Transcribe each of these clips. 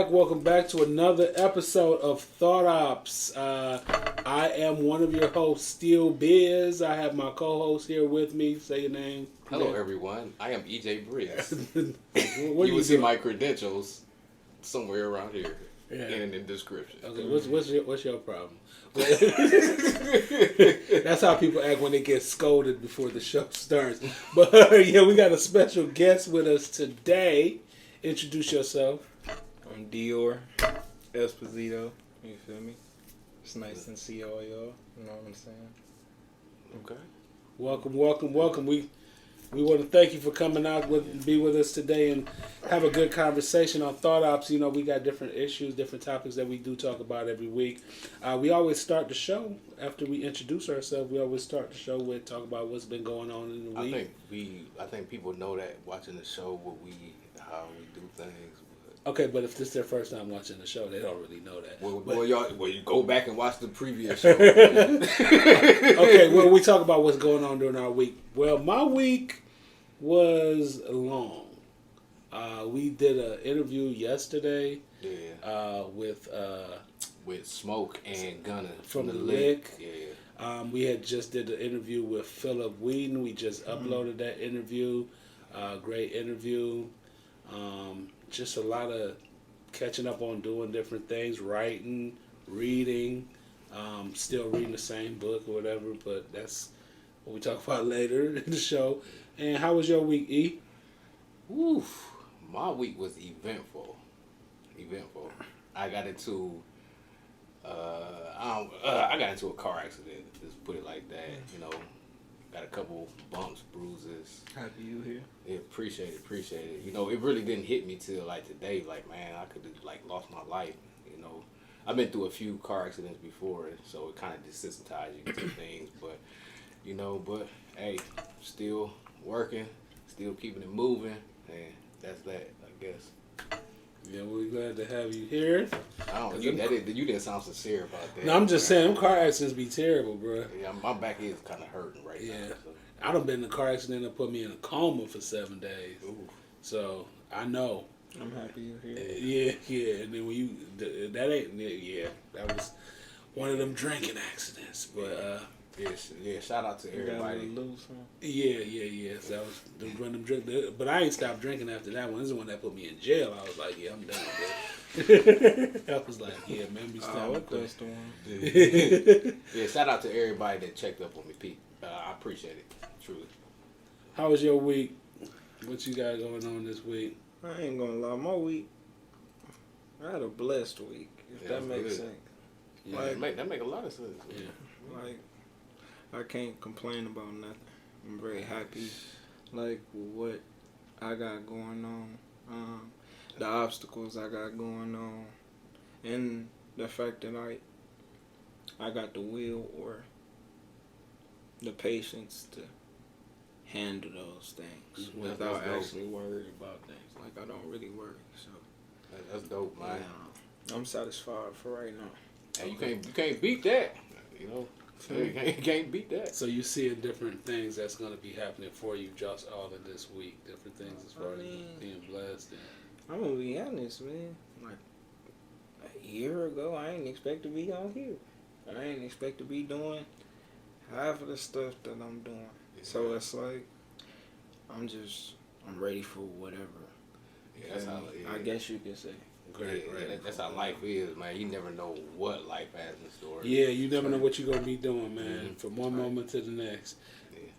Welcome back to another episode of Thought OPPS. I am one of your hosts, Steel Biz. I have my co-host here with me. Say your name. Hello, everyone. I am EJ Briggs. You will see my credentials somewhere around here in the description. Okay, what's your problem? That's how people act when they get scolded before the show starts. But yeah, we got a special guest with us today. Introduce yourself. I'm Dior, Esposito, you feel me? It's nice to see all y'all, you know what I'm saying? Okay. Welcome. We want to thank you for coming out be with us today and have a good conversation on Thought Ops. You know, we got different issues, different topics that we do talk about every week. We always start the show after we introduce ourselves. We always start the show with talk about what's been going on in the week. I think people know that watching the show, how we do things. Okay, but if this is their first time watching the show, they don't really know that. Well, you go back and watch the previous show. Okay, well, we talk about what's going on during our week. Well, my week was long. We did an interview yesterday with Smoke and Gunner from the Lick. Yeah. We had just did an interview with Philip Whedon. We just uploaded that interview. Great interview. Just a lot of catching up on doing different things, writing, reading, still reading the same book or whatever, but that's what we talk about later in the show. And how was your week, E? Oof, my week was eventful. I got into I got into a car accident, just put it like that, you know. Got a couple bumps, bruises. Happy you here. Yeah, appreciate it. You know, it really didn't hit me till like today. Like, man, I could have like lost my life. You know, I've been through a few car accidents before, so it kind of desensitizes you to things. But hey, still working, still keeping it moving, and that's that, I guess. Yeah, we're glad to have you here. You didn't sound sincere about that. No, I'm just saying, them car accidents be terrible, bro. Yeah, my back is kind of hurting right now. Yeah, so. I done been in a car accident that put me in a coma for 7 days. Ooh. So I know. I'm happy you're here. Yeah. And then that was one of them drinking accidents. But yeah. Shout out to everybody. Yeah. So that was them drink. But I ain't stopped drinking after that one. This is the one that put me in jail. I was like, yeah, I'm done with it. I was like, yeah, man, be stopping. That's the one. Yeah, shout out to everybody that checked up on me, Pete. I appreciate it, truly. How was your week? What you got going on this week? I ain't gonna lie, my week, I had a blessed week, if that makes sense. Yeah, that make a lot of sense. Yeah. Like, I can't complain about nothing. I'm very happy, like, with what I got going on, the obstacles I got going on, and the fact that I got the will or the patience to handle those things without actually worrying about things. Like, I don't really worry, so. That's dope, man. Yeah, I'm satisfied for right now. Hey, you can't beat that, you know. You can't beat that. So you seeing different things that's going to be happening for you just all in this week. Different things as far as being blessed. I'm going to be honest, man. Like, a year ago, I ain't expect to be on here. I ain't expect to be doing half of the stuff that I'm doing. So it's like, I'm ready for whatever. Yeah, that's how, I guess you could say. Great. That's how life is, man. You never know what life has in store. Yeah, you never know what you're going to be doing, man, from one moment to the next. Yeah.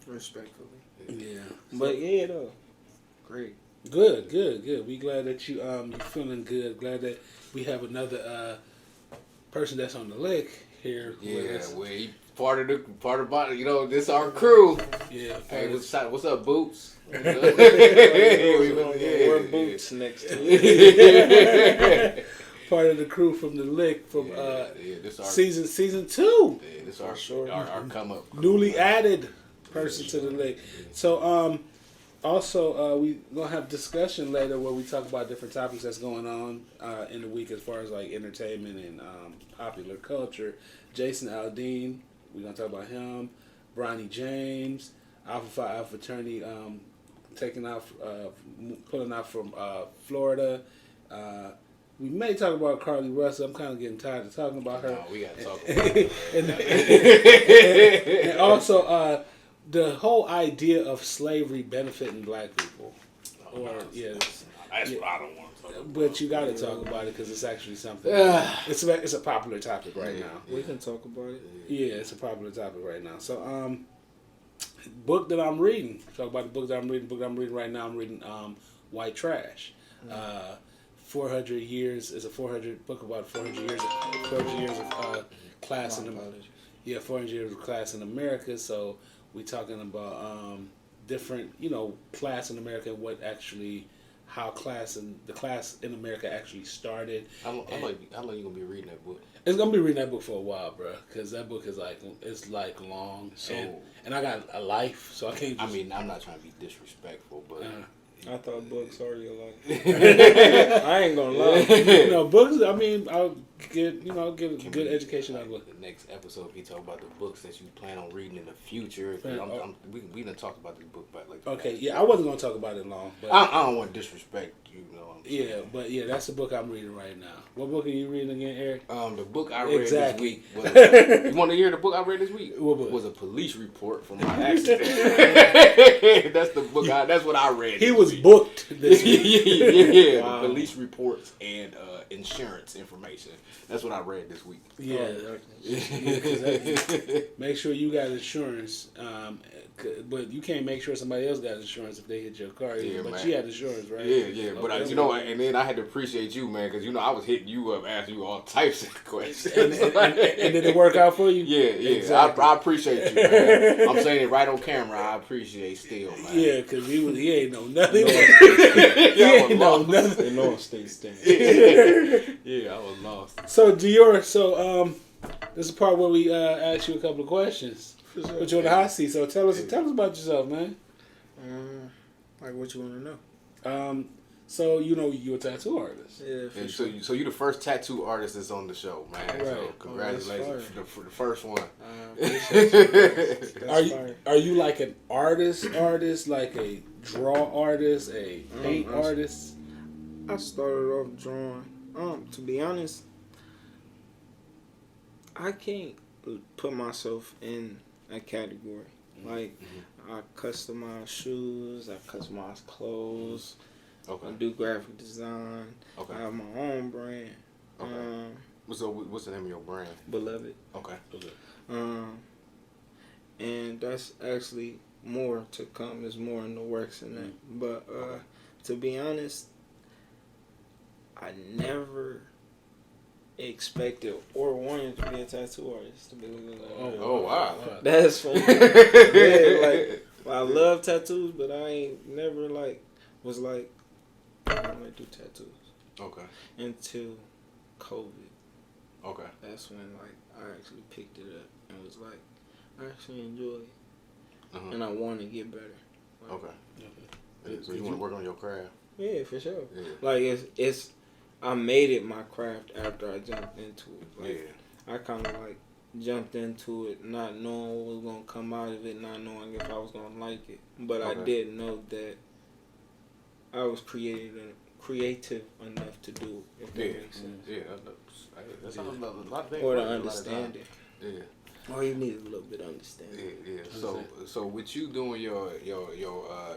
Respectfully. Yeah. But yeah, though. Great. Good. We glad that you feeling good. Glad that we have another person that's on the lick here. Yeah, we part of you know, this our crew. Yeah. Hey, what's up, Boots? Wear boots next to it. Part of the crew from the lick from this our, season 2. Yeah, this our come up. Newly added person to the lick. So Also, we gonna have discussion later where we talk about different topics that's going on in the week as far as like entertainment and popular culture. Jason Aldean, we gonna talk about him. Bronny James, Alpha Phi Alpha Fraternity, taking out, pulling out from Florida. We may talk about Carly Russell. I'm kind of getting tired of talking about her. No, we gotta talk about it. And also, the whole idea of slavery benefiting black people. Or that's what I don't want to talk about. but you got to talk about it because it's actually something. It's a popular topic right now. We can talk about it. Yeah, it's a popular topic right now. So, book that I'm reading. Talk about the book that I'm reading. Book that I'm reading right now. I'm reading White Trash. 400 years is a 400 book about 400 years of class in America. Yeah, 400 years of class in America. So we talking about different, class in America and what actually, how the class in America actually started. How long you gonna be reading that book? It's gonna be reading that book for a while, bro, because that book is long. So and I got a life, so I can't. I mean, I'm not trying to be disrespectful, but I thought books are your life. I ain't gonna lie. Books. I mean, I'll get get a good education out of it. The next episode, we talk about the books that you plan on reading in the future. We done talked about this book, but Okay, yeah, I wasn't gonna talk about it long, but I don't want to disrespect you. Yeah, but that's the book I'm reading right now. What book are you reading again, Eric? The book I read this week was, you want to hear the book I read this week? What book? Was a police report from my accident. That's the book. That's what I read. He was booked this week. yeah. Wow. The police reports and insurance information. That's what I read this week. Yeah. Make sure you got insurance. But you can't make sure somebody else got insurance if they hit your car. Yeah, but man. she had insurance, right? Yeah. But Okay. and then I had to appreciate you, man, because I was hitting you up, asking you all types of questions. And did it work out for you? Yeah. Exactly. I appreciate you, man. I'm saying it right on camera. I appreciate still, man. Yeah, because he ain't know nothing. He ain't know nothing. They know state stand. Yeah, I was lost. So Dior, this is the part where we ask you a couple of questions. Put you on the hot seat. So tell us about yourself, man. Like what you want to know? So you're a tattoo artist. Yeah, for sure. So you're the first tattoo artist that's on the show, man. Right. So congratulations for the first one. Are you like an artist, like a draw artist, a paint artist? I started off drawing. To be honest, I can't put myself in a category. Like, I customize shoes, I customize clothes, Okay. I do graphic design. Okay. I have my own brand. Okay. So what's the name of your brand? Beloved. Okay. And that's actually more to come. There's more in the works in that. But to be honest, I never expected or wanted to be a tattoo artist. To be Oh wow. that's funny. Yeah, like I love tattoos, but I ain't never was like I want to do tattoos Okay. until COVID. Okay. That's when I actually picked it up and was like, I actually enjoy it, and I want to get better. Okay. Yeah, so you want to work on your craft? Yeah, for sure. Yeah. Like it's I made it my craft after I jumped into it. Like, Yeah. I kind of jumped into it not knowing what was going to come out of it, not knowing if I was going to like it. But I did know that I was creative enough to do it, if that makes sense. Yeah. That's a lot of things. Or to understand it. Yeah. All you need is a little bit of understanding. Yeah. So with you doing your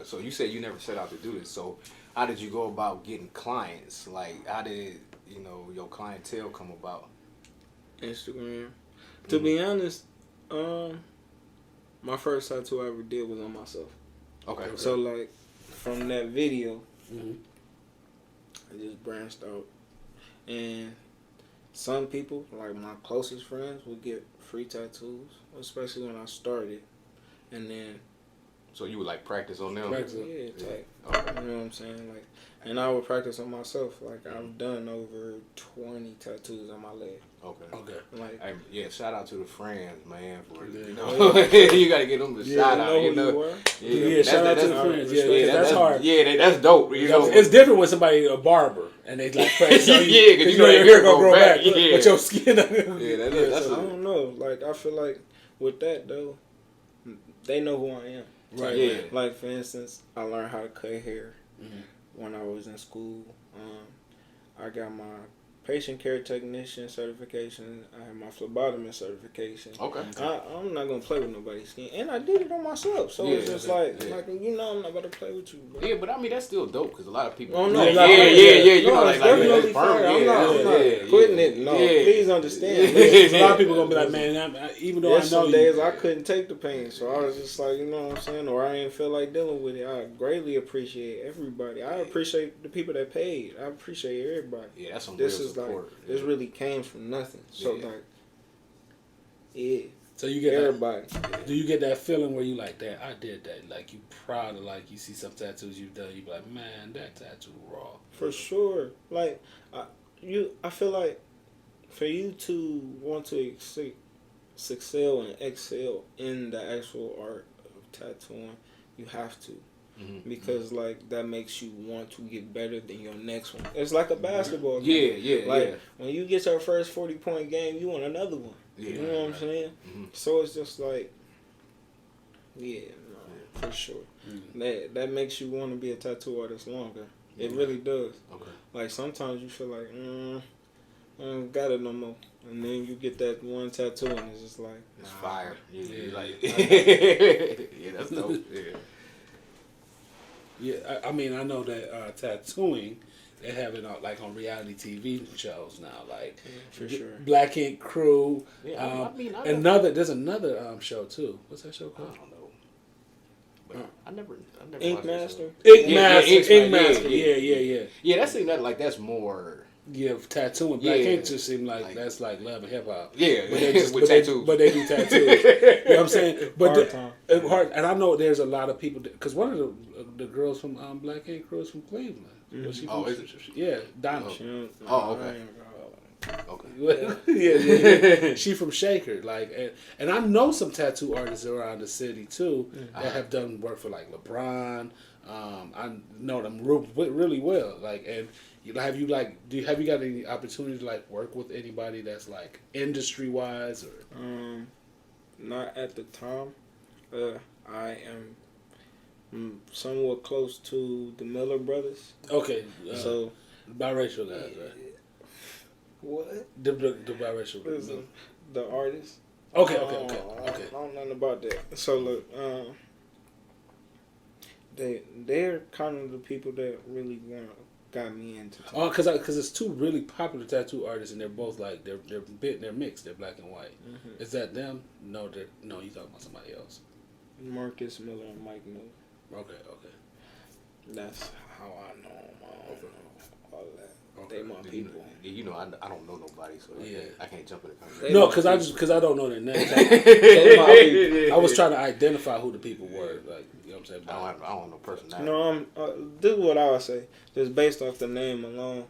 so you said you never set out to do this. So how did you go about getting clients? Like how did your clientele come about? Instagram. To be honest, my first tattoo I ever did was on myself. Okay. So from that video, I just branched out, and some people, like my closest friends, would get free tattoos, especially when I started, and then So you would like practice on them? Practice. Yeah, type. Okay. You know what I'm saying? Like, and I would practice on myself. Like, I've done over 20 tattoos on my leg. Okay. Like, Hey, yeah, shout out to the friends, man. For Yeah. you know, you gotta get them the shout out. You know, Yeah, shout out to the friends. Yeah, that's hard. Yeah, that's dope. You know, It's different when somebody a barber and they like practice on you. Yeah, 'cause you know your hair gonna grow back, Yeah. but your skin. Yeah, that's so I don't know. Like, I feel like with that though, they know who I am. Right. Yeah. Like, for instance, I learned how to cut hair Mhm. when I was in school. I got my patient care technician certification. I have my phlebotomist certification. Okay. I'm not gonna play with nobody's skin, and I did it on myself. So it's Yeah, just yeah. like you know, I'm not about to play with you. Bro. Yeah, but I mean that's still dope because a lot of people. Oh, no, yeah, like, you no, know, it's like definitely it's fire. firm. I'm not quitting it. No, yeah. please understand. Because a lot of people gonna be like, man, even though There's I know some you, days I couldn't take the pain, so I was just like, you know what I'm saying, or I didn't feel like dealing with it. I greatly appreciate everybody. I appreciate the people that paid. I appreciate everybody. Yeah, that's some This real is support. like this really came from nothing. So Yeah. like, yeah, so you get everybody. do you get that feeling where you like, damn, I did that? Like you proud of, like you see some tattoos you've done, you be like, man, that tattoo raw. For sure. Like, I feel like for you to want to excel and excel in the actual art of tattooing, you have to. Mm-hmm. Because, like, that makes you want to get better than your next one. It's like a basketball game. Yeah, Like, when you get your first 40-point game, you want another one. Yeah, You know what I'm saying? Mm-hmm. So it's just like, yeah, no, for sure. Mm. That makes you want to be a tattoo artist longer. It really does. Okay. Like, sometimes you feel like, I don't got it no more. And then you get that one tattoo and it's just like, It's fire. Yeah, Yeah. like yeah, that's dope. Yeah. Yeah, I mean, I know that tattooing, they have it on, like on reality TV shows now, like for sure. Black Ink Crew. Yeah, I mean, I There's another show too. What's that show I called? don't know. But I never Ink watched that Master? show. Ink Yeah, Master. Ink Ink Master, Master. Yeah. Yeah, that seemed like that's more. Yeah, tattooing. Black Yeah. Ink just seemed like that's like love and hip hop. Yeah, But they just, with but they- tattoos. but they do tattoos. You know what I'm saying? But Hard time. hard, and I know there's a lot of people because one of the girls from Black Ink Crew is from Cleveland. Was she Oh, from- is it? Yeah, Donna. Oh, okay. Okay. yeah. She from Shaker, like, and I know some tattoo artists around the city too that have done work for like LeBron. I know them really well, like, and have you got any opportunity to like work with anybody that's like industry wise or? Not at the time. I am somewhat close to the Miller brothers. Okay, So biracial guys, right? what? The biracial. Listen, the artist. Okay. I don't know nothing about that. So look, they're kind of the people that really got me into. Oh, because it's two really popular tattoo artists, and they're both like they're mixed. They're black and white. Mm-hmm. Is that them? No, you talking about somebody else. Marcus Miller and Mike Miller. Okay. That's how I know them. I don't know all that. Okay. They my people. You know, I don't know nobody, so Yeah. I can't jump in the They conversation. No, my because I don't know their names. They my people. I was trying to identify who the people were. Like, you know what I'm saying? I don't know personality. No, this is what I would say. Just based off the name alone,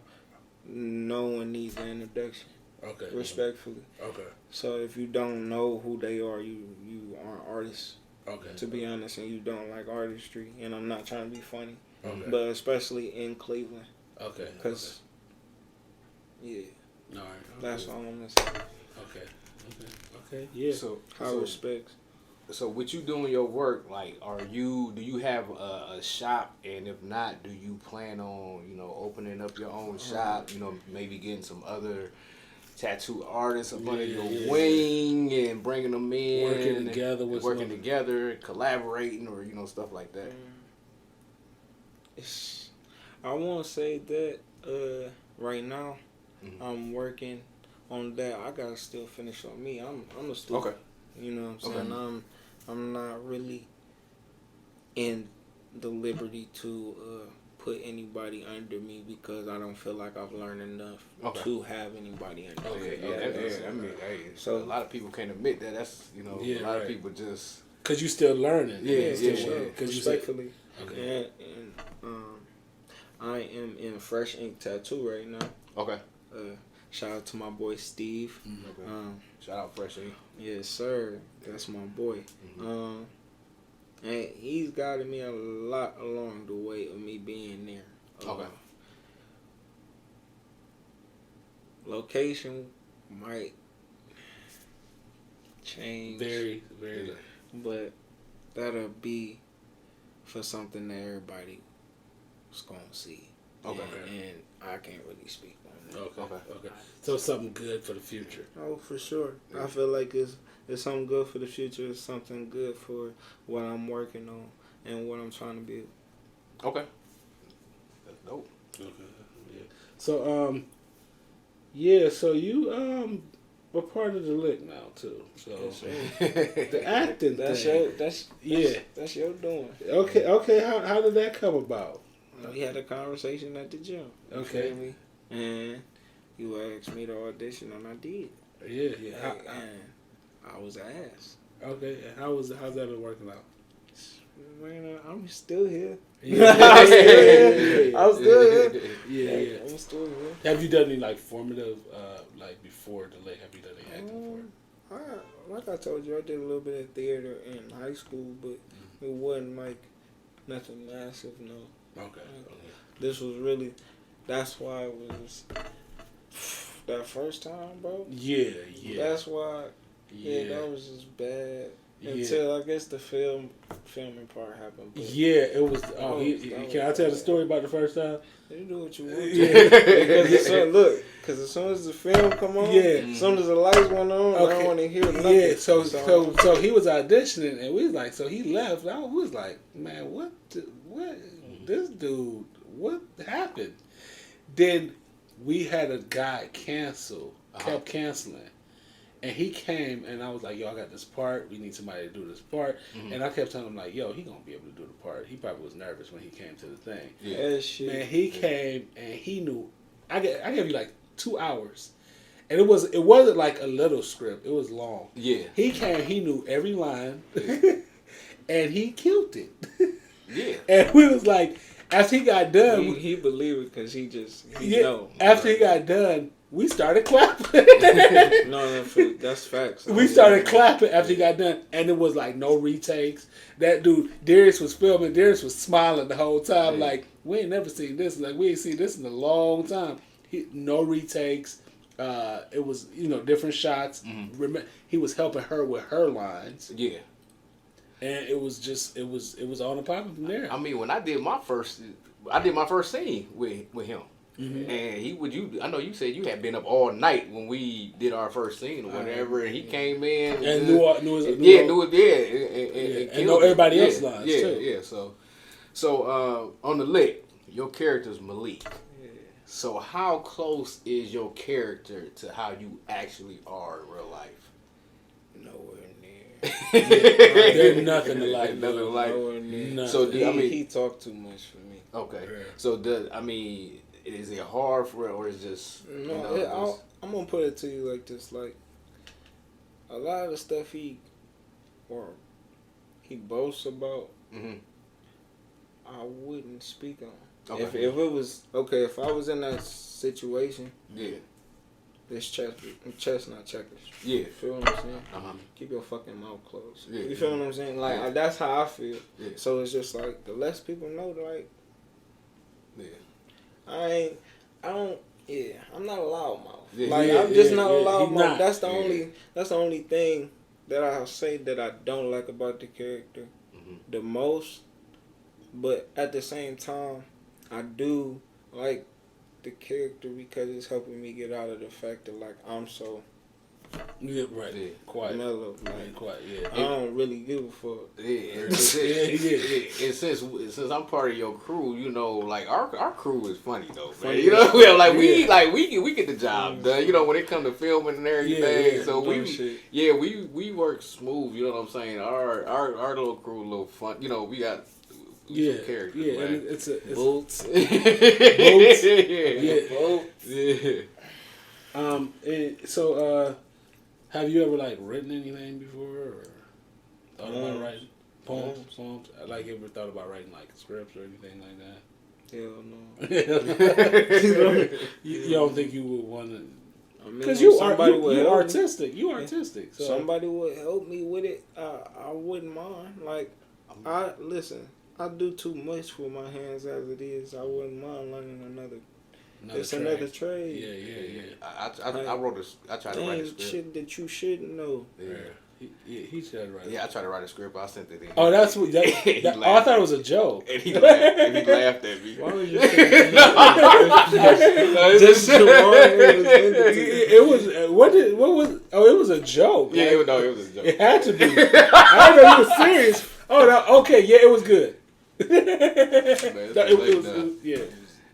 no one needs an introduction. Okay. Respectfully. Okay. So if you don't know who they are, you aren't artists. Okay. To be honest, and you don't like artistry, and I'm not trying to be funny, Okay. but especially in Cleveland, Okay. because yeah, All right. that's all I'm gonna say. Okay. Yeah. So, High respects. So with you doing your work, like, do you have a shop, and if not, do you plan on, opening up your own shop, maybe getting some other tattoo artists up under your wing and bringing them in, working together, collaborating, or stuff like that. I won't say that right now. I'm working on that. I gotta still finish on me. I'm a student. Okay. You know what I'm saying? I'm not really in the liberty to put anybody under me because I don't feel like I've learned enough to have anybody under me. I mean, hey, so a lot of people can't admit that. That's a lot of people just Cause you still learning. Yeah, for yeah, sure. yeah. Cause you said, Respectfully. okay. And I am in Fresh Ink Tattoo right now. Okay. Shout out to my boy Steve. Okay. Shout out Fresh Ink. Yes, sir. That's my boy. And he's guided me a lot along the way of me being there. Okay. Location might change. Very, very. But that'll be for something that everybody's gonna see. Okay. And I can't really speak on that. Okay. So something good for the future. Oh, for sure. I feel like it's something good for the future. It's something good for what I'm working on and what I'm trying to build. Okay. That's dope. Okay. Yeah. So so you were part of the lick now too. So the acting That's thing. that's your doing. Okay. How did that come about? We had a conversation at the gym. You Okay. feel me? And you asked me to audition, and I did. Yeah. And I was asked. Okay. How's that been working out? Man, I'm still here. Yeah. I'm still here. Yeah. I'm still here. Have you done any like formative like before the lick? Have you done any acting before? Like I told you, I did a little bit of theater in high school, but it wasn't like nothing massive, no. Okay. This was really, that's why it was that first time, bro. Yeah. That's why, that was just bad. Until I guess the filming part happened. But it was. Can I tell the story about the first time? you do what you want. Yeah. Because as soon as the film come on, as soon as the lights went on, I don't want to hear nothing. Yeah, so he was auditioning, and we was like, so he left. I was like, man, what this dude, what happened? Then we had a guy cancel, kept canceling. And he came, and I was like, yo, I got this part. We need somebody to do this part. And I kept telling him, like, yo, he going to be able to do the part. He probably was nervous when he came to the thing. Yeah, shit. Man, he came, and he knew. I gave you, like, 2 hours. And it wasn't like a little script. It was long. Yeah. He came, he knew every line. And he killed it. Yeah. And we was like, after he got done. He believed it because he know. After he got done, we started clapping. No, that's facts. We started clapping after he got done, and it was like no retakes. That dude, Darius was filming. Darius was smiling the whole time, like we ain't never seen this. Like we ain't seen this in a long time. No retakes. It was different shots. He was helping her with her lines. Yeah. And it was on and popping from there. I mean, when I did my first scene with him. And I know you said you had been up all night when we did our first scene or whatever, and he came in and knew everybody else's lines too. Yeah. So on the lick, your character's Malik. Yeah. So how close is your character to how you actually are in real life? Nowhere near. There's nothing alike. Nowhere near. Nothing. So he talked too much for me. Okay. Yeah. So is it hard for it, or is just I'm gonna put it to you like this: like a lot of the stuff he boasts about, I wouldn't speak on. Okay. If it was okay, if I was in that situation, this chess not checkers. Yeah. You feel what I'm saying? Keep your fucking mouth closed. You feel what I'm saying? Like that's how I feel. Yeah. So it's just like the less people know, like. I'm not a loudmouth. I'm just not a loudmouth. That's the only thing that I'll say that I don't like about the character the most. But at the same time, I do like the character because it's helping me get out of the fact that like I'm so quiet, mellow, like quiet. I don't really give a fuck. And since I'm part of your crew, like our crew is funny though, man. We get the job done. When it comes to filming and everything, so we work smooth. You know what I'm saying? Our little crew, a little fun. We got. Some characters, man. And it's Bolts. So have you ever like written anything before? Or? thought about writing poems? Like, ever thought about writing like scripts or anything like that? Hell no. You don't think you would want to? Because you artistic. You artistic. So. Somebody would help me with it. I wouldn't mind. Like, listen. I do too much with my hands as it is. I wouldn't mind learning another trade. Yeah. I tried to write a script. Shit that you shouldn't know. Yeah. He should write. Yeah, I tried to write a script. I sent it in. Oh, that's what. I thought it was a joke. And he laughed at me. Why would you say that? Just it was. What was? Oh, it was a joke. Yeah, it was a joke. It had to be. I didn't know you was serious. Oh, no, okay. Yeah, it was good. Yeah.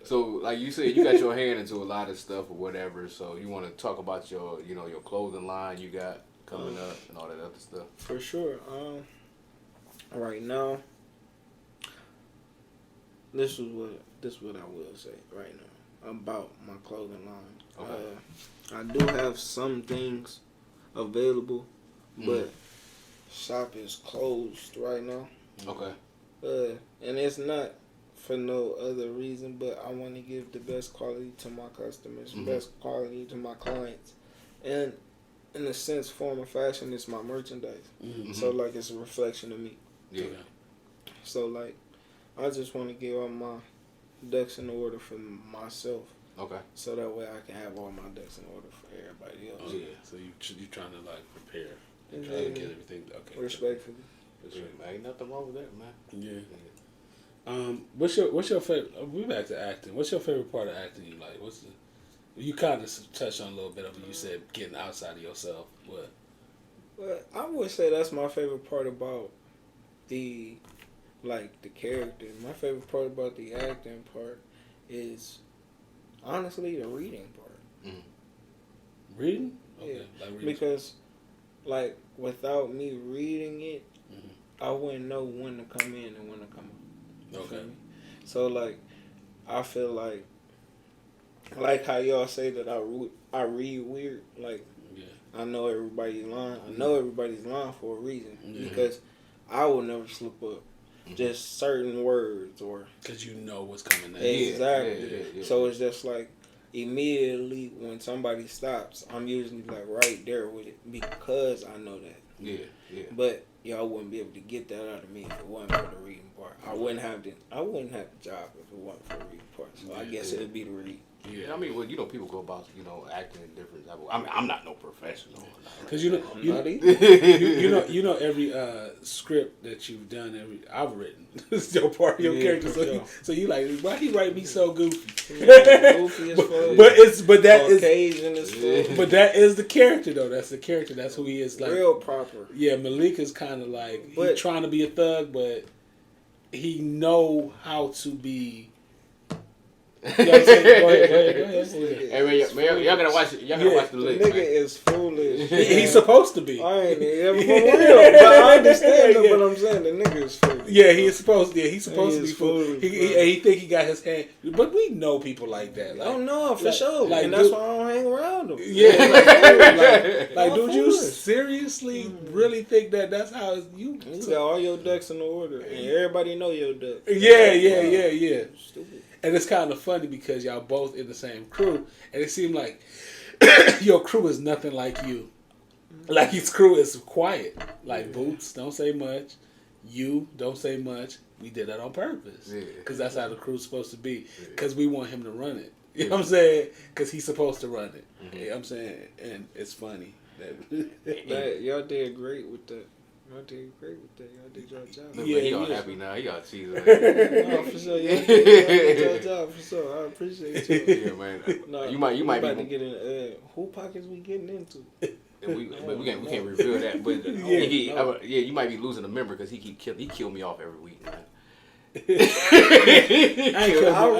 So, like you said, you got your hand into a lot of stuff or whatever. So, you want to talk about your clothing line you got coming up and all that other stuff. For sure. Right now, this is what I will say right now about my clothing line. Okay. I do have some things available, but shop is closed right now. Okay. And it's not for no other reason, but I want to give the best quality to my customers, best quality to my clients, and in a sense, form of fashion, it's my merchandise. So, like, it's a reflection of me. Yeah. So, like, I just want to get all my ducks in order for myself. Okay. So that way I can have all my ducks in order for everybody else. Oh, yeah. So you trying to, like, prepare. Yeah. Trying to get everything. Okay. Respectfully. Man, ain't nothing wrong with that, man. Yeah. What's your favorite? We back to acting. What's your favorite part of acting you like? You kind of touched on a little bit of it. You said getting outside of yourself. What? But I would say that's my favorite part about the character. My favorite part about the acting part is honestly the reading part. Reading? Okay. Yeah. Like reading. Because, like, without me reading it, I wouldn't know when to come in and when to come out. Okay. So, like, I feel like how y'all say that I read weird. Like, I know everybody's line. I know everybody's line for a reason because I will never slip up. Just certain words or because you know what's coming next. Exactly. Yeah. So it's just like immediately when somebody stops, I'm usually like right there with it because I know that. Yeah. But y'all wouldn't be able to get that out of me if it wasn't for the reading part. I wouldn't have the job if it wasn't for the reading part. So I guess it'd be the read. Yeah, I mean, well, people go about acting in different type of. I mean, I'm not no professional. Because you know every script that you've done, I've written. It's your part of your character. So you like, why he write me so goofy? Goofy as fuck. But that Caucasian as fuck. But that is the character though. That's the character. That's who he is. Like real proper. Yeah, Malik is kind of like he's trying to be a thug, but he know how to be. You know what I'm saying? Go ahead. Hey man, y'all gotta watch it. Y'all gotta watch the nigga lyrics, man. is foolish. He's supposed to be. I ain't ever for real, but I understand what I'm saying. The nigga is foolish. Yeah, he's supposed to be foolish. He think he got his hand, but we know people like that. Like, oh no, for sure. Like, and that's why I don't hang around them. Yeah, like dude, you seriously really think that's how you got all your ducks in order, and everybody know your ducks. Yeah. Stupid. And it's kind of funny because y'all both in the same crew, and it seemed like your crew is nothing like you. Like his crew is quiet. Like Boots don't say much, you don't say much. We did that on purpose because that's how the crew's supposed to be. Because we want him to run it. You know what I'm saying? Because he's supposed to run it. You know what I'm saying? And it's funny. Y'all did great with that. Y'all did great with that. Y'all did your job. Yeah, he all happy now. He all cheesy. No, for sure. Y'all did your job for sure. I appreciate you. Yeah, man. No, you might about be to get in. Who pockets we getting into? We can't reveal that. But you might be losing a member because he kill me off every week, man. I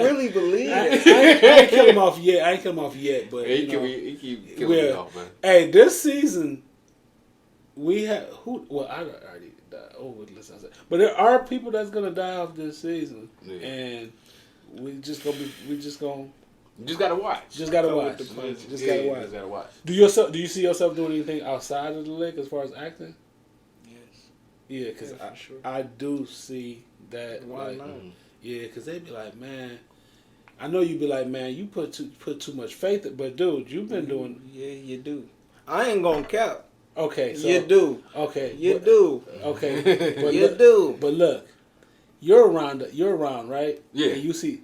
really believe it. I ain't kill him off yet. But he keep killing me off, man. Hey, this season we have who? Well, I already died. Listen, but there are people that's gonna die off this season, and we just gotta You just gotta watch. Just gotta watch. Gotta watch. Do you see yourself doing anything outside of the lick as far as acting? Yes. Yeah, because for sure. I do see that. Why like, not? Yeah, because they be like, man. I know you be like, man, you put too much faith in, but dude, you've been doing. Yeah, you do. I ain't gonna cap. Okay, so You do. Okay, You do. Okay, but You do. But look, you're around, right? Yeah. And you see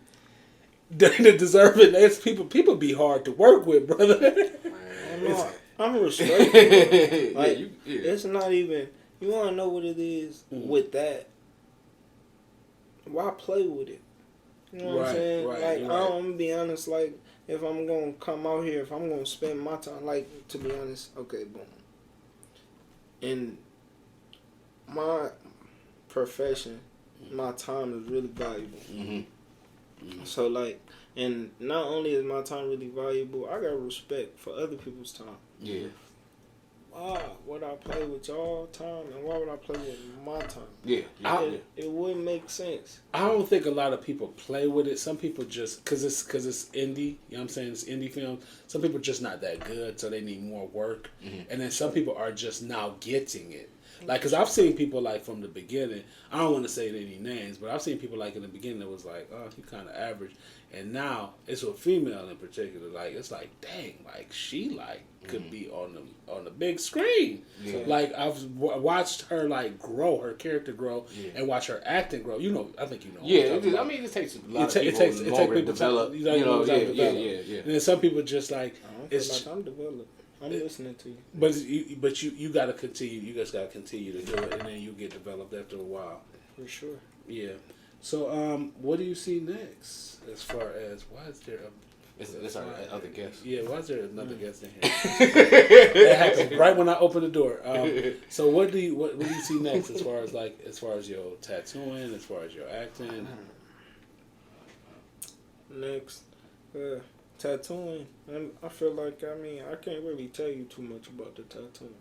the deserving. It's people be hard to work with, brother. I'm respectful. Like, yeah. it's not even. You want to know what it is with that? Why play with it? You know what I'm saying? Right, like, right. I'm gonna be honest. Like, if I'm gonna come out here, if I'm gonna spend my time, like, to be honest, okay, boom. In my profession, my time is really valuable. So, like, and not only is my time really valuable, I got respect for other people's time. Yeah. Why would I play with y'all time, and why would I play with my time? Yeah. It wouldn't make sense. I don't think a lot of people play with it. Some people just because it's indie. You know what I'm saying? It's indie film. Some people just not that good, so they need more work. And then some people are just now getting it. Like, because I've seen people like from the beginning. I don't want to say any names, but I've seen people like in the beginning that was like, oh, he kind of average, and now it's a female in particular. Like, it's like, dang, like she like could be on the big screen. Yeah. Like, I've watched her like grow, her character grow, and watch her acting grow. You know, I think you know. Yeah, I mean, it takes a lot of people longer to develop. Yeah. Yeah. And then some people just like I don't feel like I'm developed. I'm listening to you. But you got to continue. You just got to continue to do it, and then you get developed after a while. For sure. Yeah. So what do you see next? As far as why is there It's our other guest. Yeah, why is there another guest in here? That happened right when I opened the door. So what do you see next as far as your tattooing, as far as your acting? Next, tattooing. I feel like I can't really tell you too much about the tattooing.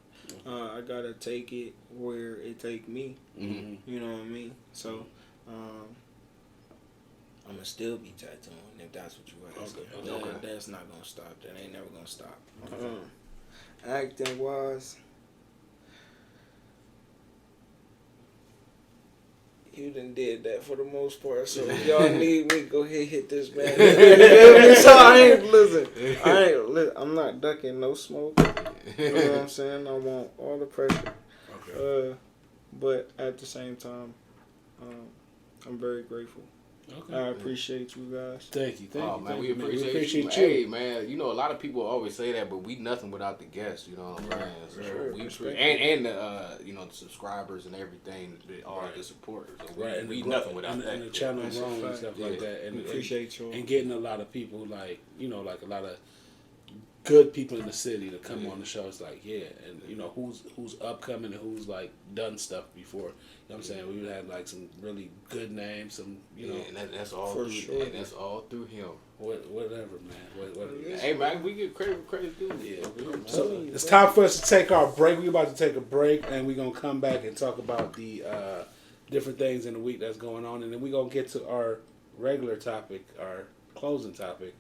I gotta take it where it take me. Mm-hmm. You know what I mean? So, I'ma still be tattooing if that's what you ask. Okay. That's not gonna stop. That ain't never gonna stop. Acting wise, you done did that for the most part. So if y'all need me, go ahead hit this man. So I'm not ducking no smoke. You know what I'm saying? I want all the pressure. Okay. But at the same time, I'm very grateful. Okay. I appreciate you guys. Thank you. Man, we appreciate you. Hey, man, you know, a lot of people always say that, but we nothing without the guests. You know what I'm saying? So sure. And the you know, the subscribers and everything that are the supporters. So we nothing without that. And the channel growing and stuff like that. And we appreciate you. And getting a lot of people like a lot of good people in the city to come on the show. It's like, yeah, and you know who's upcoming and who's like done stuff before. You know what I'm saying? We had like some really good names, some you know. And that's all for through, sure. and that's all through him. Whatever, man. Hey, man, we get credit due. Yeah. So it's time for us to take our break. We're about to take a break, and we're gonna come back and talk about the different things in the week that's going on, and then we're gonna get to our regular topic, our closing topic,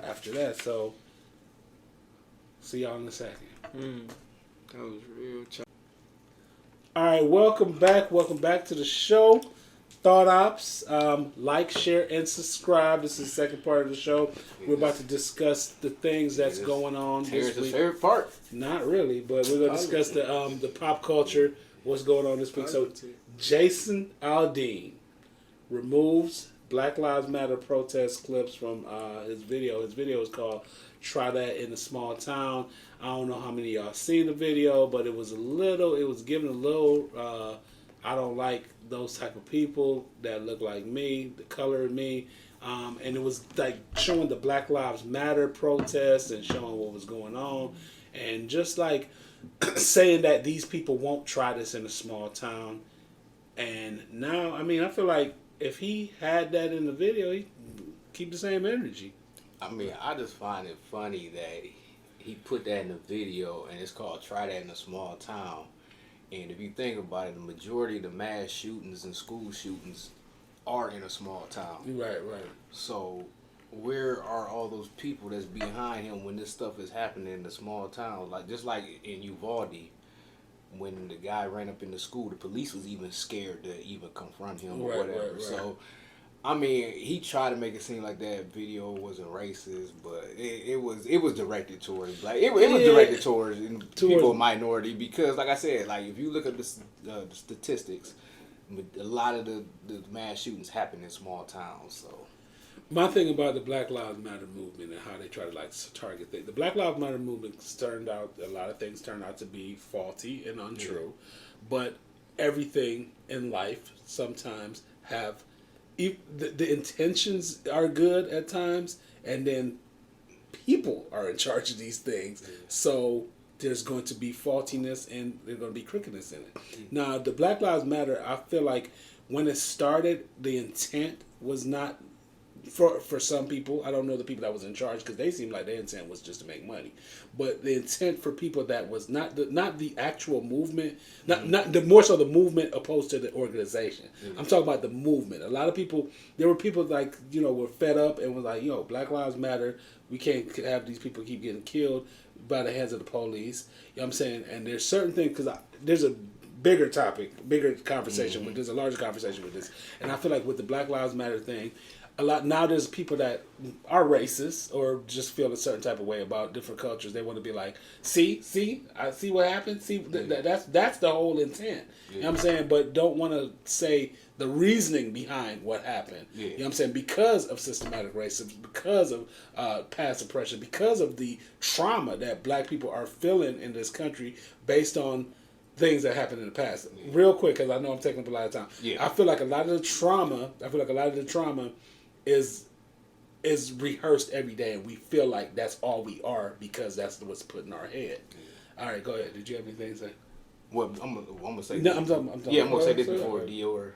after that. So see y'all in a second. That was real. All right, welcome back to the show, Thought Ops. Like, share, and subscribe. This is the second part of the show. We're about to discuss the things that's going on this week. Favorite part. Not really, but we're gonna discuss the pop culture, what's going on this week. So, Jason Aldean removes Black Lives Matter protest clips from his video. His video is called "Try That in a Small Town." I don't know how many of y'all seen the video, but it was giving a little, I don't like those type of people that look like me, the color of me. And it was like showing the Black Lives Matter protests and showing what was going on. And just like saying that these people won't try this in a small town. And now, I mean, I feel like if he had that in the video, he'd keep the same energy. I mean, I just find it funny that he put that in the video, and it's called "Try That in a Small Town." And if you think about it, the majority of the mass shootings and school shootings are in a small town. Right. So where are all those people that's behind him when this stuff is happening in the small town? Like just like in Uvalde, when the guy ran up in the school, the police was even scared to even confront him or Right, whatever. right. So, I mean, he tried to make it seem like that video wasn't racist, but it was directed towards black. It was directed towards people of minority because, like I said, like if you look at the statistics, a lot of the mass shootings happen in small towns. So. My thing about the Black Lives Matter movement and how they try to like target things. The Black Lives Matter movement a lot of things turned out to be faulty and untrue, but everything in life sometimes have the intentions are good at times, and then people are in charge of these things. So there's going to be faultiness and there's going to be crookedness in it. Now, the Black Lives Matter, I feel like when it started, the intent was not for some people. I don't know the people that was in charge because they seemed like their intent was just to make money. But the intent for people that was not the actual movement, more so the movement opposed to the organization. I'm talking about the movement. A lot of people, there were people like, were fed up and was like, Black Lives Matter. We can't have these people keep getting killed by the hands of the police. You know what I'm saying? And there's certain things, because there's a bigger topic, bigger conversation, there's a larger conversation with this. And I feel like with the Black Lives Matter thing, now there's people that are racist or just feel a certain type of way about different cultures. They want to be like, see, I see what happened. See, that's the whole intent. You know what I'm saying? But don't want to say the reasoning behind what happened. You know what I'm saying? Because of systematic racism, because of past oppression, because of the trauma that black people are feeling in this country based on things that happened in the past. Real quick, because I know I'm taking up a lot of time. I feel like a lot of the trauma is rehearsed every day, and we feel like that's all we are because that's what's put in our head. All right, go ahead. Did you have anything to say? Well, I'm gonna say. No, I'm talking. Yeah, I'm gonna say this before Dior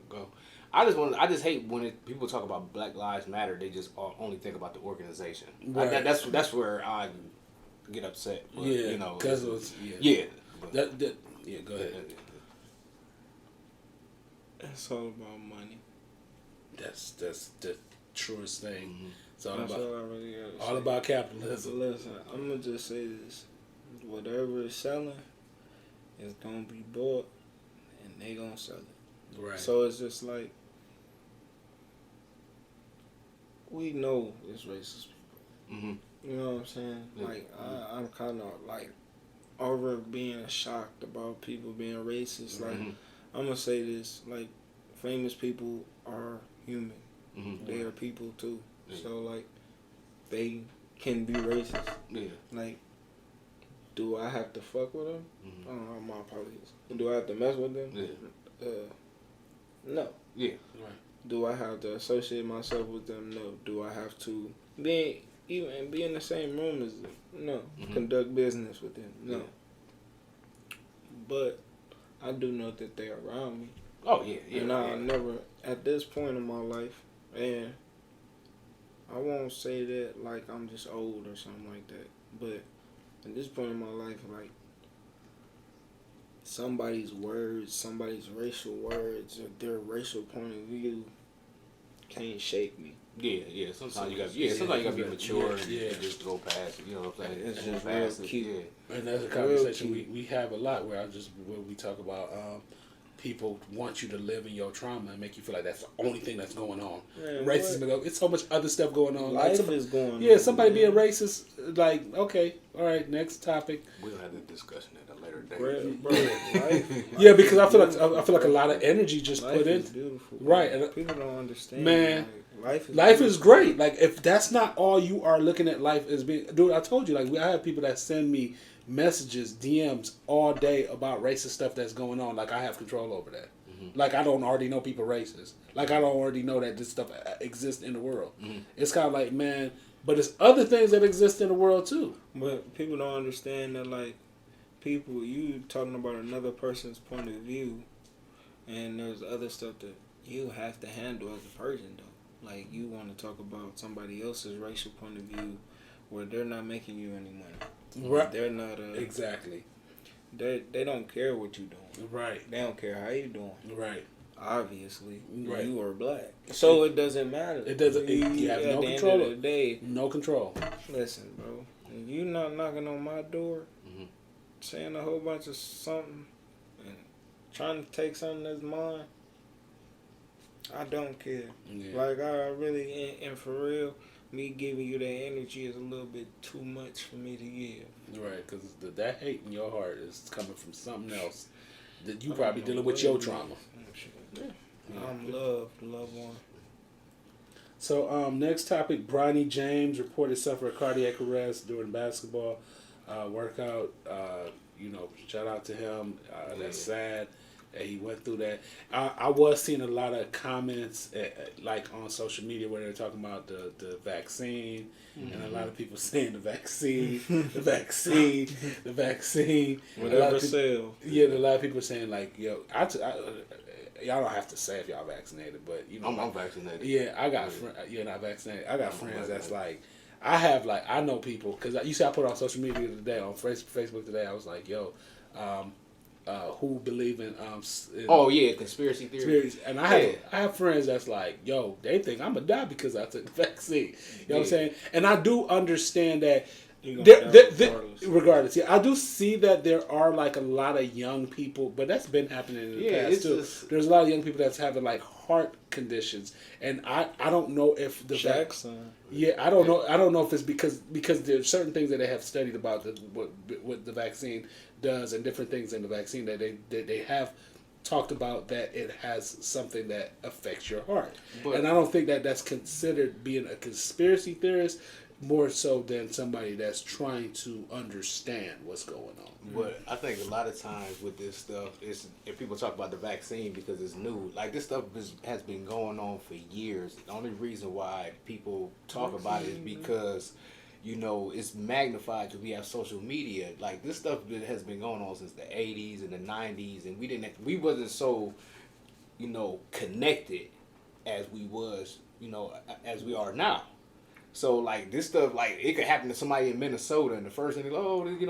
go. I just hate when people talk about Black Lives Matter. They just only think about the organization. Right. That's where I get upset. But, because it was But, go ahead. It's all about money. That's the truest thing. Mm-hmm. It's all That's about all I really gotta all say. about capitalism. Listen, I'm gonna just say this: whatever is selling is gonna be bought, and they gonna sell it. Right. So it's just like we know it's racist people. Mm-hmm. You know what I'm saying? Yeah. Like I'm kind of like over being shocked about people being racist. Like I'm gonna say this: like famous people are human. Mm-hmm. They are people too. Yeah. So like they can be racist. Yeah. Like, do I have to fuck with them? Mm-hmm. Oh, my apologies. Do I have to mess with them? Yeah. No. Yeah. Right. Do I have to associate myself with them? No. Do I have to be in the same room as them? No. Mm-hmm. Conduct business with them? No. Yeah. But I do know that they're around me. Oh yeah. Yeah. And I never, at this point in my life, and I won't say that like I'm just old or something like that, but at this point in my life, like somebody's words, somebody's racial words, or their racial point of view can't shake me. Yeah. Sometimes you gotta be mature and just go past it. You know what I'm saying? It's Go just past real it. cute. Yeah. And that's a conversation we have a lot where we talk about people want you to live in your trauma and make you feel like that's the only thing that's going on. Man, Racism, it's so much other stuff going on. Life like is going on. Yeah, somebody man. being racist, like, okay, all right, next topic. We'll have this discussion at a later date. Bro, life Yeah, because I feel like a lot of energy just life put in. is beautiful. Right. And people don't understand. Man, like, life is great. Like, if that's not all you are looking at life as being, dude, I told you, like, I have people that send me messages, DMs all day about racist stuff that's going on. Like, I have control over that. Like, I don't already know people racist. Like, I don't already know that this stuff exists in the world. It's kind of like, man, but there's other things that exist in the world too. But people don't understand that, like, you talking about another person's point of view, and there's other stuff that you have to handle as a person, though. Like, you want to talk about somebody else's racial point of view where they're not making you any money. Right. They're not, Exactly. They don't care what you're doing. Right. They don't care how you doing. Right. Obviously, Right. you are black, so it doesn't matter. It doesn't. You have no at the control. end of the day, No control. listen, bro. If you not knocking on my door, saying a whole bunch of something and trying to take something that's mine, I don't care. Yeah. Like, I really, and for real, me giving you that energy is a little bit too much for me to give. Right, because that hate in your heart is coming from something else that you probably dealing with your trauma. Yeah. I'm the loved one. So, next topic, Bronny James reported suffer a cardiac arrest during basketball workout. Shout out to him. That's sad that he went through that. I was seeing a lot of comments, like on social media, where they're talking about the vaccine, and a lot of people saying the vaccine, the vaccine, the vaccine. Whatever sells. Yeah, a lot of people are saying like, yo, y'all don't have to say if y'all vaccinated, but I'm vaccinated. Yeah, I got you're not vaccinated. I got friends that's like, I know people because you see I put on social media today on Facebook today. I was like, yo, who believe in conspiracy theories. And I have friends that's like, yo, they think I'm gonna die because I took the vaccine. You know what I'm saying? And I do understand that. Regardless, I do see that there are like a lot of young people, but that's been happening in the past too. There's a lot of young people that's having like heart conditions, and I don't know if the I don't know if it's because there's certain things that they have studied about what the vaccine does and different things in the vaccine that they have talked about that it has something that affects your heart, and I don't think that that's considered being a conspiracy theorist. More so than somebody that's trying to understand what's going on. But I think a lot of times with this stuff is if people talk about the vaccine because it's new, like this stuff has been going on for years. The only reason why people talk about it is because it's magnified because we have social media. Like this stuff has been going on since the 80s and the 90s, and we wasn't so connected as we was as we are now. So, like, this stuff, like, it could happen to somebody in Minnesota, and the first thing,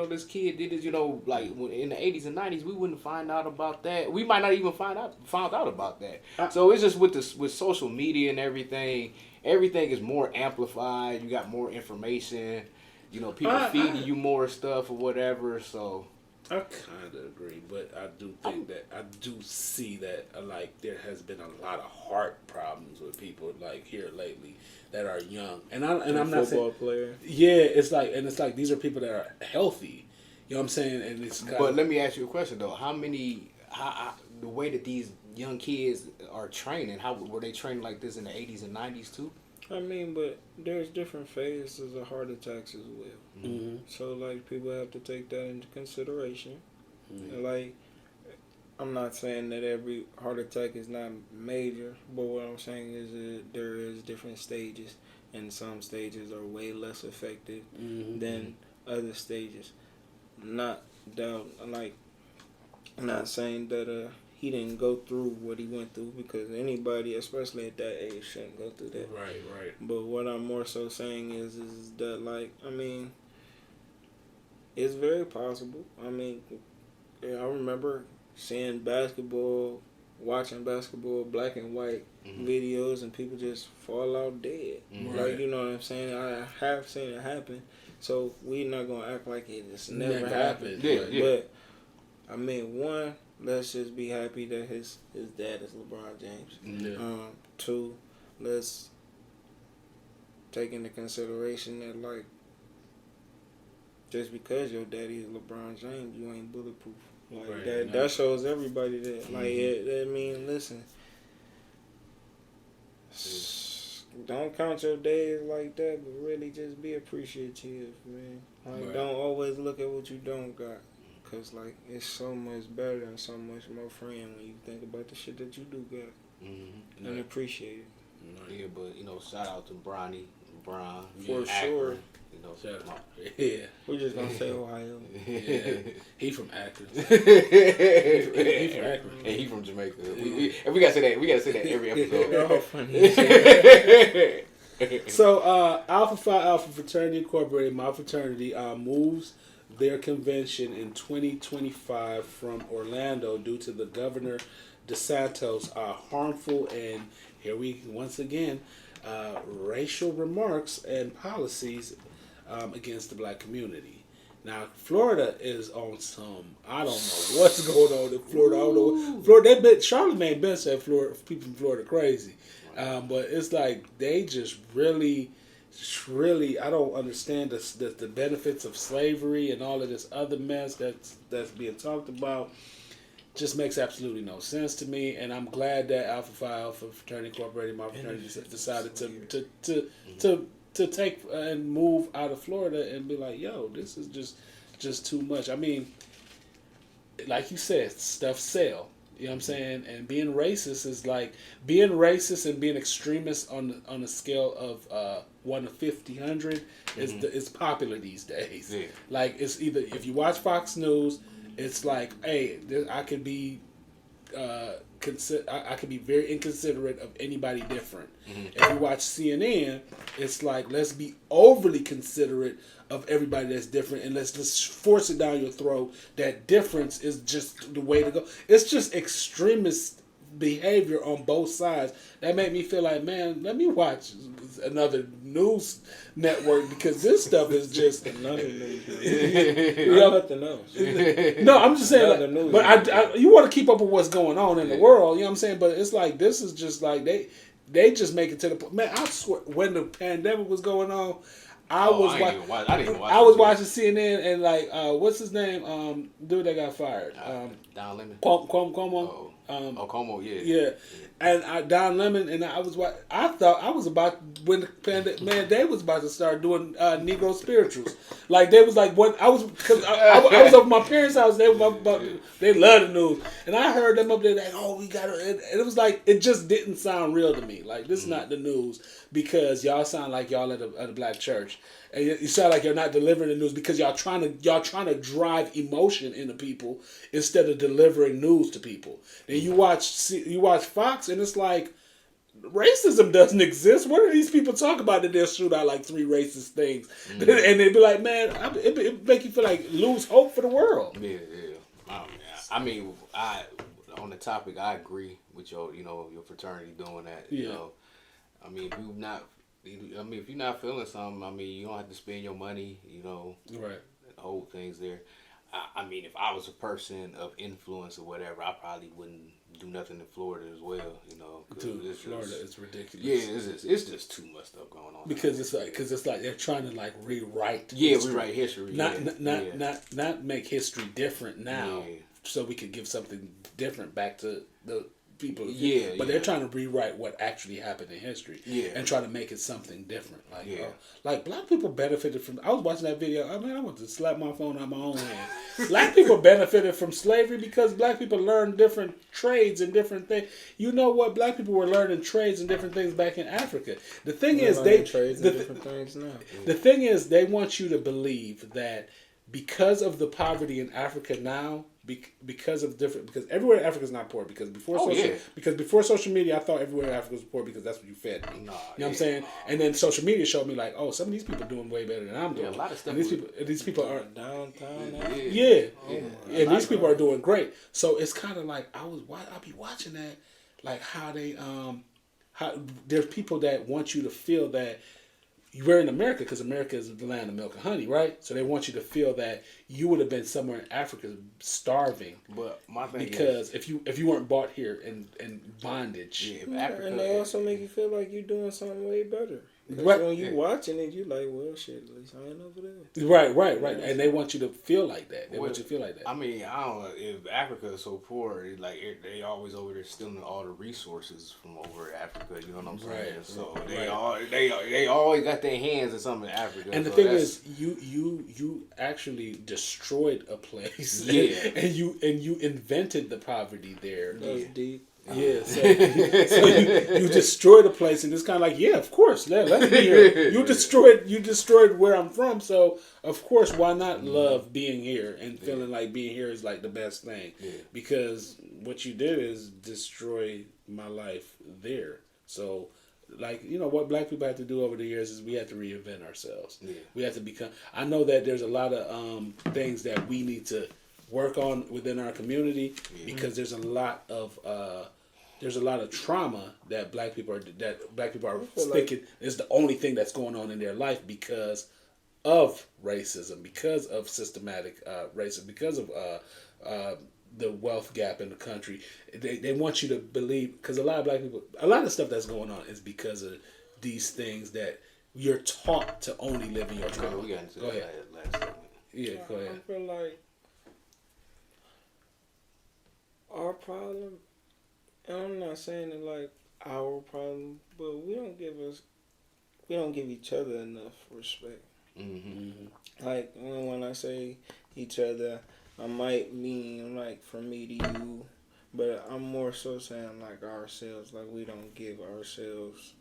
this kid did this, like, in the 80s and 90s, we wouldn't find out about that. We might not even found out about that. So, it's just with social media and everything is more amplified. You got more information. People feeding you more stuff or whatever, so... I kind of agree, but I do think that I do see that like there has been a lot of heart problems with people like here lately that are young, and I'm not saying player. Yeah, it's like these are people that are healthy. You know what I'm saying? And it's but let me ask you a question though: how the way that these young kids are training? How were they training like this in the 80s and 90s too? I mean, but there's different phases of heart attacks as well. Mm-hmm. So, like, people have to take that into consideration. Mm-hmm. And, like, I'm not saying that every heart attack is not major, but what I'm saying is that there is different stages, and some stages are way less effective than other stages. Not saying that he didn't go through what he went through, because anybody, especially at that age, shouldn't go through that. Right. But what I'm more so saying is that, like, I mean, it's very possible. I mean, I remember seeing watching basketball, black and white videos, and people just fall out dead. Like, you know what I'm saying? I have seen it happen. So we're not going to act like it just never happened. Yeah. But, I mean, one, let's just be happy that his dad is LeBron James. Yeah. Two, let's take into consideration that, like, just because your daddy is LeBron James, you ain't bulletproof. Like, that shows everybody that. Like, I mean, listen, don't count your days like that, but really just be appreciative, man. Like, don't always look at what you don't got. Because, like, it's so much better and so much more freeing when you think about the shit that you do got and appreciate it. Yeah, but, shout out to Bronny, Bron. For sure. Yeah. We're just going to say Ohio. Yeah. He from Akron. he from Akron. And he from Jamaica. And we got to say that. We got to say that every episode. They're all funny. So, Alpha Phi Alpha Fraternity Incorporated, my fraternity, moves their convention in 2025 from Orlando due to the Governor DeSantos' harmful and, here we once again, racial remarks and policies against the black community. Now Florida is on some. I don't know what's going on in Florida. I don't know. Florida. Charlamagne been said Florida people from Florida crazy, but it's like they just really. I don't understand the benefits of slavery and all of this other mess that's being talked about. Just makes absolutely no sense to me, and I'm glad that Alpha Phi Alpha Fraternity Incorporated, my fraternity, decided to take and move out of Florida and be like, yo, this is just too much. I mean, like you said, stuff sell. You know what I'm saying? And being racist is like being racist and being extremist on a scale of 1 to 50, 100 is popular these days. Yeah. Like it's either if you watch Fox News, it's like, hey, I could be I could be very inconsiderate of anybody different. If you watch CNN, it's like let's be overly considerate of everybody that's different, and let's just force it down your throat that difference is just the way to go. It's just extremist behavior on both sides that made me feel like, man, let me watch another news network because this stuff is just another news. You know, nothing else. No, I'm just saying, like, but you want to keep up with what's going on in the world, you know what I'm saying? But it's like this is just like they just make it to the point. Man, I swear, when the pandemic was going on, I was watching CNN and like what's his name? Dude that got fired. Don Lemon. Cuomo. Cuomo, yeah. Yeah. And Don Lemon and I thought I was about when the pandemic, man, they was about to start doing Negro spirituals. Like they was like what I was because I was over my parents' house. They love the news, and I heard them up there like, oh, we got it. And it was like it just didn't sound real to me. Like this is not the news because y'all sound like y'all at a black church, and you sound like you're not delivering the news because y'all trying to drive emotion into people instead of delivering news to people. Then you watch Fox, and it's like racism doesn't exist. What do these people talk about that they'll shoot out like 3 racist things, and they'd be like, man, it make you feel like lose hope for the world. Yeah. I mean, on the topic, I agree with your fraternity doing that. Yeah. You know, I mean, if you're not feeling something, I mean, you don't have to spend your money. You know, right? Hold things there. I mean, if I was a person of influence or whatever, I probably wouldn't do nothing in Florida as well. You know, dude, Florida is ridiculous. Yeah, it's just too much stuff going on. Because it's like they're trying to like rewrite. Rewrite history. Not make history different now, so we could give something different back to the people. But they're trying to rewrite what actually happened in history. And try to make it something different. Like, like black people benefited from. I was watching that video. I mean, I want to slap my phone out my own hand. Black people benefited from slavery because black people learned different trades and different things. You know what? Black people were learning trades and different things back in Africa. The thing is, different things now. The thing is, they want you to believe that because of the poverty in Africa now. Because everywhere in Africa is not poor because before social media I thought everywhere in Africa was poor because that's what you fed me. You know what I'm saying? And then social media showed me like, oh, some of these people are doing way better than I'm doing. A lot of stuff. And these people are downtown. And these people are doing great. So it's kind of like I'll be watching that, like how they how there's people that want you to feel that. We're in America because America is the land of milk and honey, right? So they want you to feel that you would have been somewhere in Africa starving. But my thing because if you weren't bought here in bondage, and they also make you feel like you're doing something way better. Right. When you watching it, you like, well, shit, at least I ain't over there. Right. And they want you to feel like that. They want you to feel like that. I mean, I don't know if Africa is so poor, they always over there stealing all the resources from over Africa. You know what I'm saying? So they always got their hands in something in Africa. And the thing is, you actually destroyed a place. and you invented the poverty there. That's deep. Yeah, so you destroyed a place, and it's kind of like, yeah, of course, let's be here. You destroyed where I'm from, so of course, why not love being here and feeling like being here is like the best thing? Because what you did is destroy my life there. So, like, you know what black people have to do over the years is we have to reinvent ourselves. We have to become. I know that there's a lot of things that we need to work on within our community because there's a lot of trauma that black people are sticking is the only thing that's going on in their life because of racism, because of systematic racism, because of the wealth gap in the country. They want you to believe, because a lot of black people, a lot of stuff that's going on is because of these things that you're taught to only live in your trauma. We got into Go that ahead. last segment. Yeah, go I ahead. feel like our problem, and I'm not saying it like our problem, but we don't give each other enough respect. Mm-hmm. Like when I say each other, I might mean like from me to you, but I'm more so saying like ourselves. Like we don't give ourselves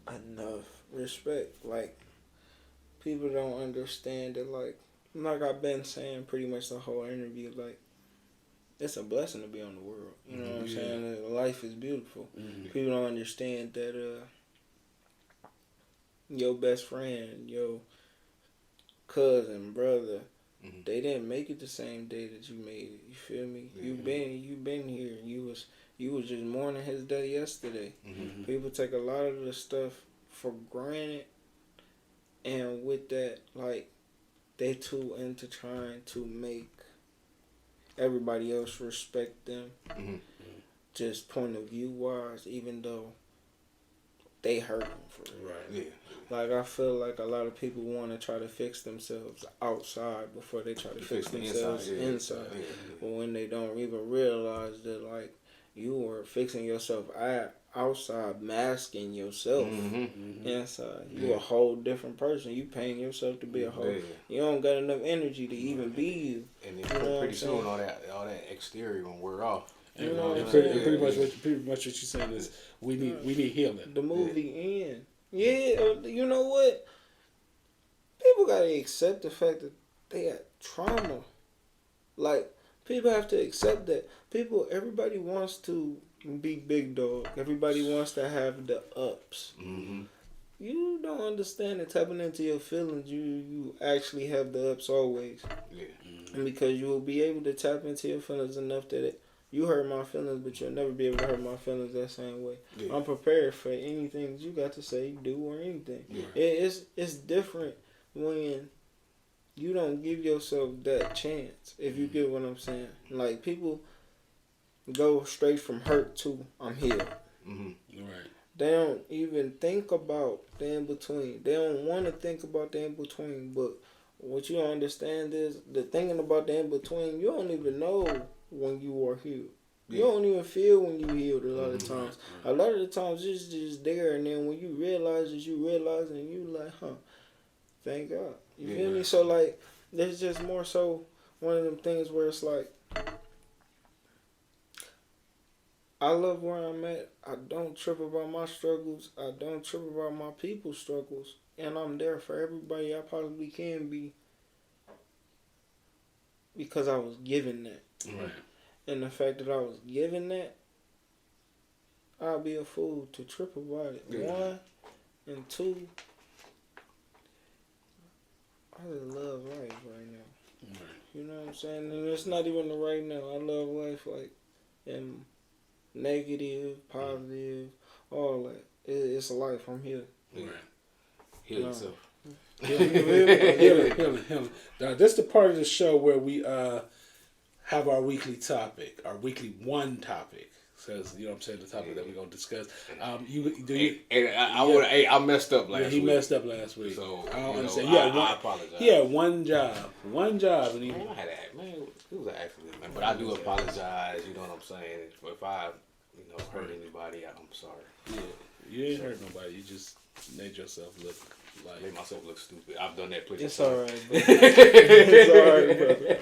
enough respect. Like people don't understand it. Like I've been saying pretty much the whole interview. Like it's a blessing to be on the world. You know what I'm saying? Life is beautiful. People don't understand that your best friend, your cousin, brother, they didn't make it the same day that you made it. You feel me? You been here. You was just mourning his death yesterday. People take a lot of the stuff for granted, and with that, like they too into trying to make everybody else respect them. Just point of view wise, even though they hurt them for it. Right. Yeah. Like I feel like a lot of people want to try to fix themselves outside before they try to fix themselves inside. Yeah. But when they don't even realize that like you were fixing yourself outside, masking yourself inside. You a whole different person. You paying yourself to be a whole. You don't got enough energy to even be you. And then pretty soon all that exterior gonna wear off. You know what I'm Pretty saying? much what you're saying is we need healing. The movie end. Yeah, you know what? People gotta accept the fact that they had trauma. Like people have to accept that. Everybody wants to be big dog. Everybody wants to have the ups. You don't understand that tapping into your feelings. You actually have the ups always. Yeah. And because you will be able to tap into your feelings enough that you hurt my feelings, but you'll never be able to hurt my feelings that same way. Yeah. I'm prepared for anything that you got to say, do, or anything. Yeah. It's different when you don't give yourself that chance, if you get what I'm saying. Like, people go straight from hurt to I'm healed. Right. They don't even think about the in-between. They don't want to think about the in-between, but what you don't understand is the thinking about the in-between, you don't even know when you are healed. You don't even feel when you healed a lot of times. A lot of the times it's just there, and then when you realize it, and you like, thank God. You feel me? So like, there's just more so one of them things where it's like, I love where I'm at. I don't trip about my struggles. I don't trip about my people's struggles. And I'm there for everybody I possibly can be. Because I was given that. Right. And the fact that I was given that, I'll be a fool to trip about it. Yeah. One, and two, I just love life right now. Right. You know what I'm saying? And it's not even the right now. I love life like in negative, positive, all that. It's a life. I'm here. Right. Heal yourself. Healing. Now, this is the part of the show where we have our weekly topic, our weekly one topic. Says, you know what I'm saying, the topic that we're gonna discuss. I messed up last week. He messed up last week. So I don't understand. I apologize. He had one job, and he. Man, I had that. Man, it was an accident, man. But I do apologize. You know what I'm saying? If I, hurt anybody, I'm sorry. Yeah, you ain't hurt nobody. You just made yourself look like. Made myself look stupid. I've done that plenty. It's alright, bro. It's alright, bro.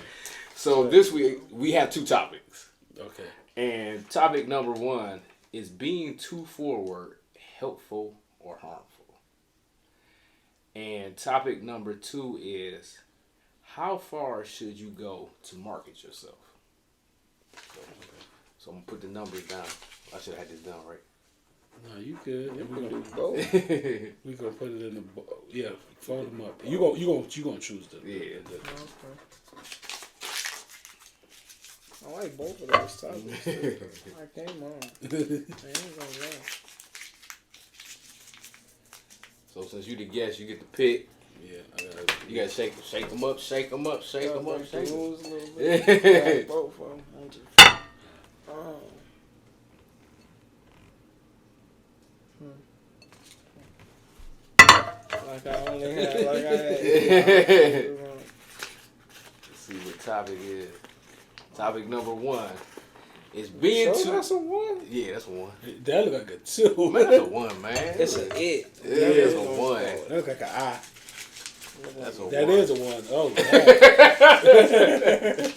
So this week we have two topics. Okay. And topic number one is being too forward, helpful or harmful. And topic number two is how far should you go to market yourself? So I'm going to put the numbers down. I should have had this done, right? No, you good. You We can gonna do both. we gonna put it in the fold them up. You gonna choose the Yeah. I like both of those topics. I came on. I ain't gonna lie. So since you the guest, you get to pick. Yeah, You gotta shake them up, shake them up, shake them up, shake them. Rules a little bit. Both of them. I'm just, like I only had, like I had. Let's see what topic is. Topic number 1 is being So too. that's a 1. Yeah, that's a 1. that look like a 2. Man, that's a 1, man. It's a it. Yeah, it's a 1. That look like an I. That's a That 1. is a 1. Oh, God.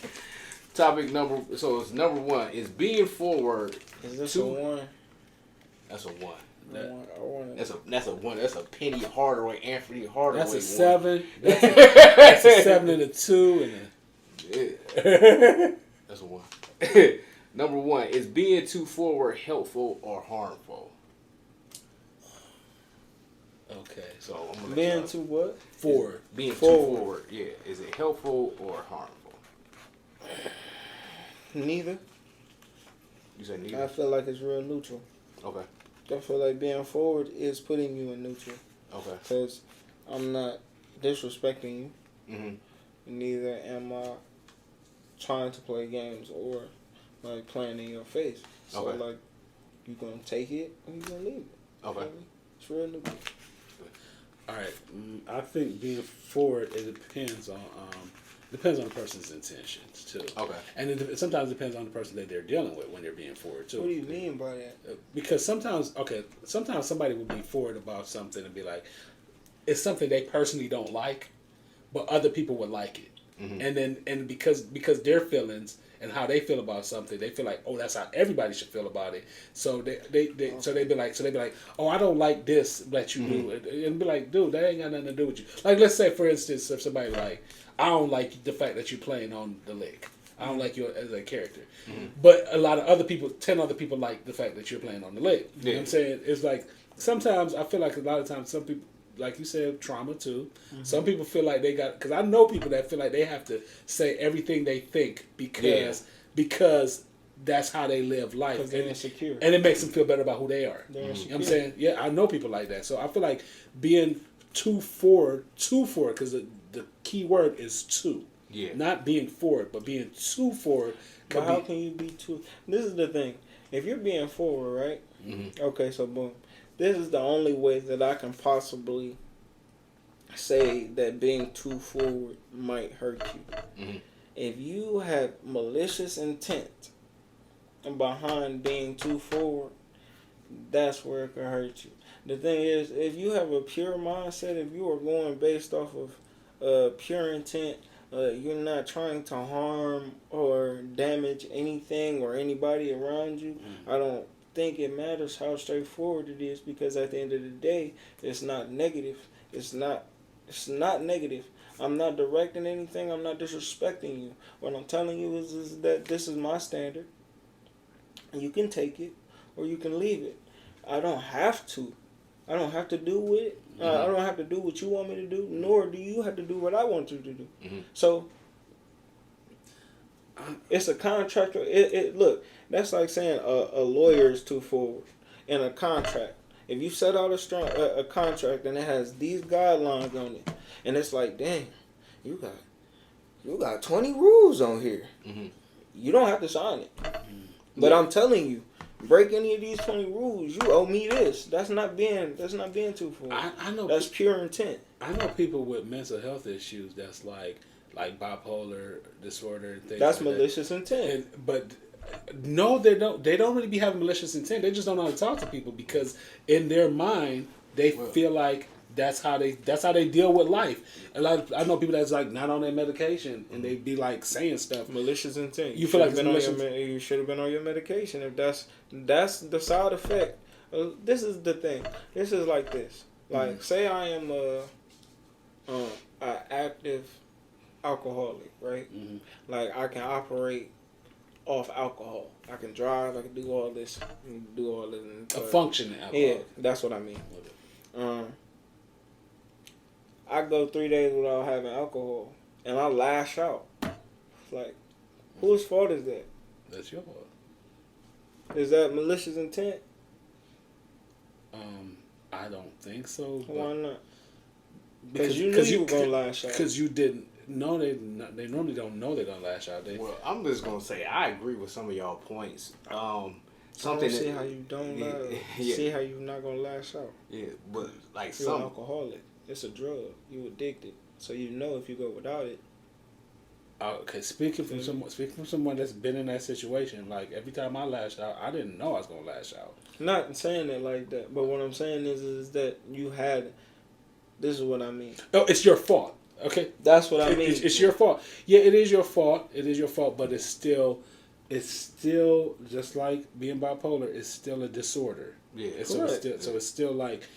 Topic number. So it's number 1 is being forward. Is this Two. a 1? That's a 1. That's That's a 1. That's a Penny Hardaway, Anthony Hardaway. That's a 1. 7. That's a 7 and a 2 and Yeah. That's a 1. Number 1 is being too forward helpful or harmful. Okay. So I'm gonna being too what? Forward. Being Forward. too forward. Yeah. Is it helpful or harmful? Neither. You say I neither. feel like it's real neutral. Okay. I feel like being forward is putting you in neutral. Okay. Because I'm not disrespecting you. Mhm. Neither am I trying to play games or like playing in your face. So Okay. like you gonna take it or you gonna leave it. Okay. Feel me? It's real neutral. All right. I think being forward, it depends on the person's intentions too. Okay. And it sometimes depends on the person that they're dealing with when they're being forward too. What do you mean by that? Because sometimes somebody will be forward about something and be like, it's something they personally don't like, but other people would like it. Mm-hmm. And because their feelings and how they feel about something, they feel like, oh, that's how everybody should feel about it. So they be like, oh, I don't like this that you do, and be like, dude, that ain't got nothing to do with you. Like, let's say for instance, if somebody like, I don't like the fact that you're playing on the lick. I don't like you as a character. But a lot of other people, 10 other people like the fact that you're playing on the lick. You know what I'm saying? It's like, sometimes I feel like a lot of times some people, like you said, trauma too. Some people feel like they got, because I know people that feel like they have to say everything they think because that's how they live life. Because they're insecure. And it makes them feel better about who they are. They're You know insecure. what I'm saying? Yeah, I know people like that. So I feel like being too forward, because the key word is too. Yeah. Not being forward, but being too forward. But how can you be too? This is the thing. If you're being forward, right? Mm-hmm. Okay, so boom. This is the only way that I can possibly say that being too forward might hurt you. Mm-hmm. If you have malicious intent behind being too forward, that's where it can hurt you. The thing is, if you have a pure mindset, if you are going based off of pure intent, you're not trying to harm or damage anything or anybody around you, I don't think it matters how straightforward it is, because at the end of the day, it's not negative. It's not negative. I'm not directing anything. I'm not disrespecting you. What I'm telling you is that this is my standard. You can take it or you can leave it. I don't have to. I don't have to do with it. I don't have to do what you want me to do, nor do you have to do what I want you to do. So it's a contractor. Look, that's like saying a lawyer is too forward in a contract. If you set out a contract and it has these guidelines on it, and it's like, dang, you got 20 rules on here. You don't have to sign it. But I'm telling you, break any of these 20 rules, you owe me this. That's not being too forward. I know That's pure intent. I know people with mental health issues that's like bipolar disorder and things. That's like malicious that. intent. But no, they don't. They don't really be having malicious intent. They just don't know how to talk to people because in their mind they feel like that's how they deal with life. I know people that's like not on their medication and they be like saying stuff. Malicious intent. You feel like you should have been on your medication. If that's the side effect. This is the thing. This is like this. Like say I am a active alcoholic, right? Like I can operate off alcohol. I can drive. I can do all this. A functioning alcohol. Yeah, that's what I mean. I go 3 days without having alcohol, and I lash out. Like, whose fault is that? That's your fault. Is that malicious intent? I don't think so. Why not? Because you knew you were going to lash out. Because you didn't know they normally don't know they're going to lash out. Well, I'm just going to say I agree with some of y'all points. Something I don't see how you don't see how you're not going to lash out. Yeah, but like you're an alcoholic. It's a drug. You addicted. So you know if you go without it. Okay, speaking from someone that's been in that situation, like every time I lashed out, I didn't know I was gonna lash out. Not saying it like that, but what I'm saying is that you had. This is what I mean. Oh, it's your fault. Okay, that's what I mean. It's your fault. Yeah, it is your fault. It is your fault, but it's still just like being bipolar. It's still a disorder. Yeah, so it's still like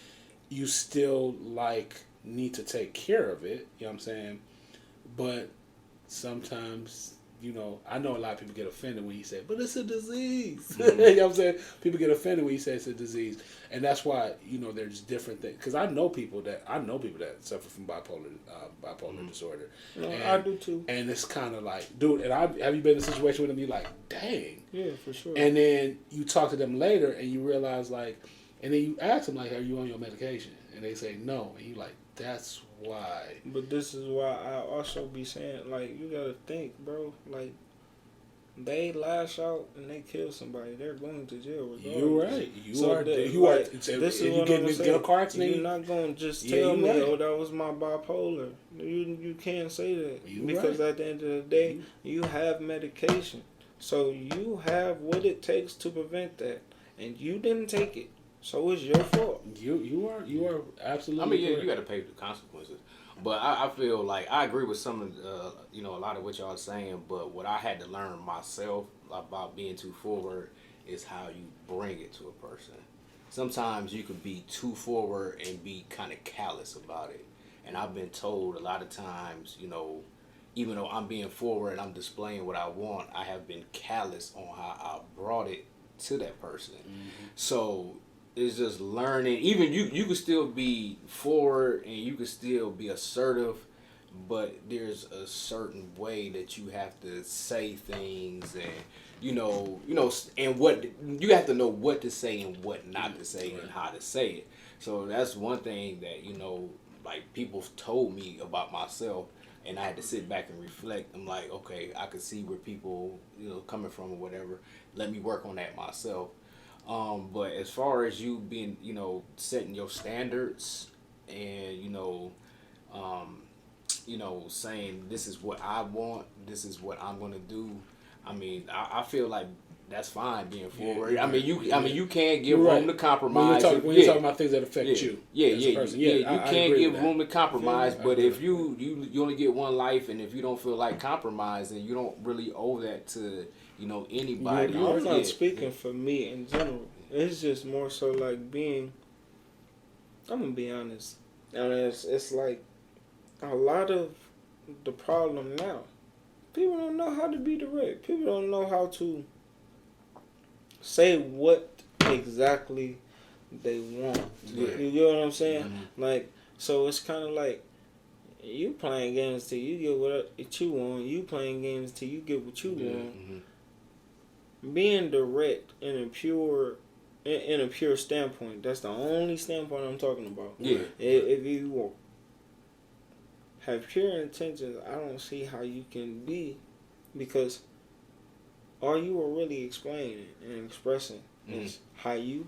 you still like need to take care of it. You know what I'm saying? But sometimes, I know a lot of people get offended when you say, but it's a disease. Mm-hmm. You know what I'm saying? People get offended when you say it's a disease. And that's why, there's different things. Because I know people that suffer from bipolar mm-hmm. disorder. No, I do too. And it's kind of like, dude, have you been in a situation with them? You're like, dang. Yeah, for sure. And then you talk to them later and you realize and then you ask them like, are you on your medication? And they say no. And you like, that's why. But this is why I also be saying, like, you gotta think, bro. Like, they lash out and they kill somebody, they're going to jail regardless. You're right. This is what I'm gonna say. Get a car accident. You're not gonna just tell me, oh, that was my bipolar. You can't say that because at the end of the day, you have medication, so you have what it takes to prevent that, and you didn't take it. So it's your fault. You are absolutely. I mean, correct. you got to pay the consequences. But I feel like I agree with some of a lot of what y'all are saying. But what I had to learn myself about being too forward is how you bring it to a person. Sometimes you could be too forward and be kind of callous about it. And I've been told a lot of times, even though I'm being forward and I'm displaying what I want, I have been callous on how I brought it to that person. Mm-hmm. So it's just learning. Even you could still be forward and you could still be assertive, but there's a certain way that you have to say things, and and what you have to know what to say and what not to say and how to say it. So that's one thing that like people told me about myself, and I had to sit back and reflect. I'm like, okay, I could see where people coming from or whatever. Let me work on that myself. But as far as you being, setting your standards and, saying this is what I want, this is what I'm going to do. I mean, I feel like that's fine being forward. Yeah, you can't give room to compromise. When you're talking about things that affect you. You can't give room to compromise. But if you only get one life, and if you don't feel like compromising, you don't really owe that to anybody. I'm not speaking for me in general. It's just more so like I'm gonna be honest. And it's like a lot of the problem now. People don't know how to be direct. People don't know how to say what exactly they want. Yeah. You get what I'm saying? Mm-hmm. Like, so it's kind of like you playing games till you get what you want. You playing games till you get what you want. Mm-hmm. Being direct in a pure standpoint. That's the only standpoint I'm talking about. Yeah. If you have pure intentions, I don't see how you can be, because all you are really explaining and expressing is how you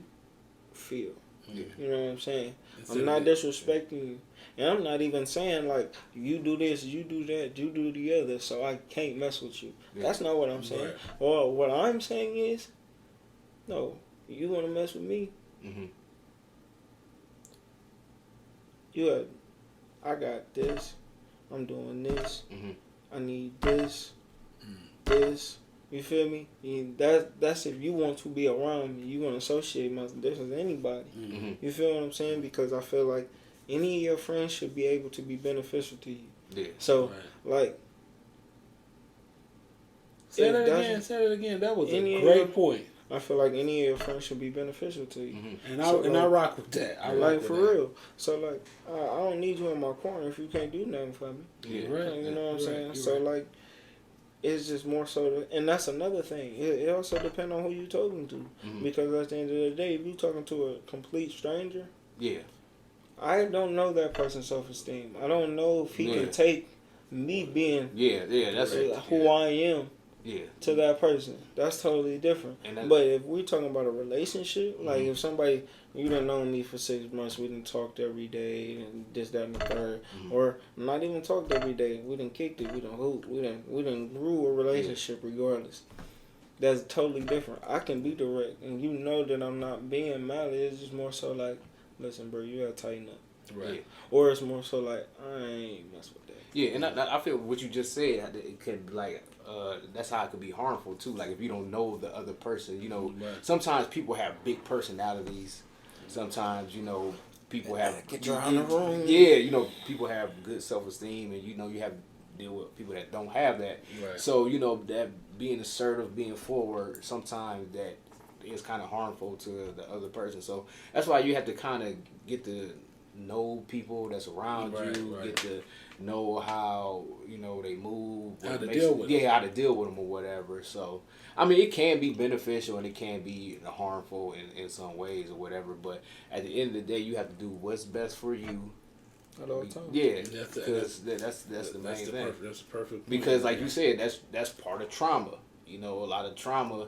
feel. Yeah. You know what I'm saying? I'm not disrespecting you. And I'm not even saying like you do this, you do that, you do the other, so I can't mess with you. Yeah. That's not what I'm saying. Right. Or what I'm saying is, no, you want to mess with me? Mm-hmm. I got this. I'm doing this. Mm-hmm. I need this. This. You feel me? That's if you want to be around me. You want to associate myself with anybody. Mm-hmm. You feel what I'm saying? Because I feel like any of your friends should be able to be beneficial to you. Yeah. So, like... Say that again. That was a great point. I feel like any of your friends should be beneficial to you. Mm-hmm. And I rock with that. I like for real. So like, I don't need you in my corner if you can't do nothing for me. Yeah. Right. You know what I'm saying? So like, it's just more so, and that's another thing. It also depends on who you talking to, because at the end of the day, if you talking to a complete stranger, I don't know that person's self-esteem. I don't know if he Yeah. can take me being That's who I am Yeah. to that person. That's totally different. But if we're talking about a relationship, like if somebody, you done known me for 6 months, we done talked every day and this, that, and the third, or not even talked every day, we done kicked it, we done hooped, we done grew a relationship regardless. That's totally different. I can be direct, and you know that I'm not being mad. It's just more so like, listen, bro, you gotta tighten up. Right. Yeah. Or it's more so like, I ain't mess with that. Yeah, and I feel what you just said, it could like, that's how it could be harmful too. Like if you don't know the other person, you know, sometimes people have big personalities. Sometimes, you know, people have Get around the room. Yeah, you know, people have good self-esteem, and you know, you have to deal with people that don't have that. Right. So you know that being assertive, being forward, sometimes that is kind of harmful to the other person. So that's why you have to kind of get to know people that's around you, get to know how, you know, they move, how to deal with them. how to deal with them or whatever. So I mean, it can be beneficial and it can be harmful in some ways or whatever, but at the end of the day, you have to do what's best for you At all times. Yeah, because that's the main thing. That's the perfect. Because like you said, that's part of trauma. You know, a lot of trauma.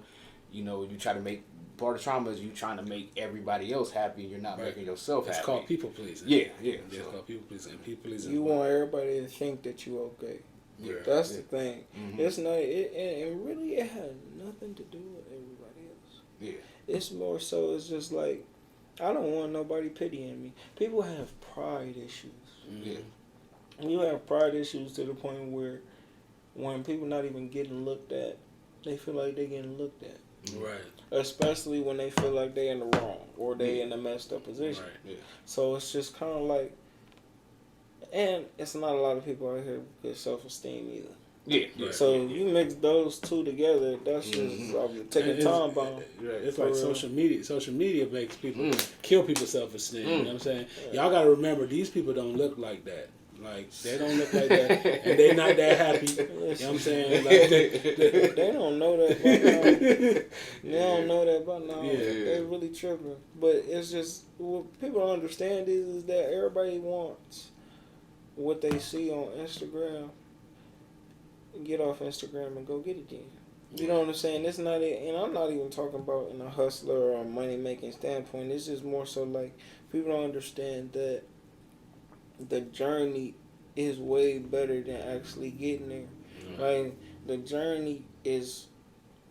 You know, you try to make part of trauma is you trying to make everybody else happy, and you're not making yourself happy. It's called people pleasing. Yeah. It's called people pleasing. And people pleasing. You want everybody to think that you okay. Yeah. That's the thing. It's not. It really it has nothing to do with everybody else. Yeah. It's more so. It's just like I don't want nobody pitying me. People have pride issues. Yeah. You have pride issues to the point where when people not even getting looked at, they feel like they getting looked at. Right. Especially when they feel like they in the wrong or they in a messed up position. Right. Yeah. So it's just kind of like, and it's not a lot of people out here with self-esteem either. Yeah. Right. So you mix those two together, that's just taking time bomb. Right. It's like social media. Social media makes people kill people's self-esteem. You know what I'm saying? Y'all got to remember, these people don't look like that. Like, they don't look like that, and they not that happy. You know what I'm saying? Like, they don't know that by now. They don't know that by now. Yeah. They really tripping. But it's just, what people don't understand is that everybody wants what they see on Instagram. Get off Instagram and go get it then. You know what I'm saying? It's not, and I'm not even talking about in a hustler or money making standpoint. It's just more so like people don't understand that the journey is way better than actually getting there. Like the journey is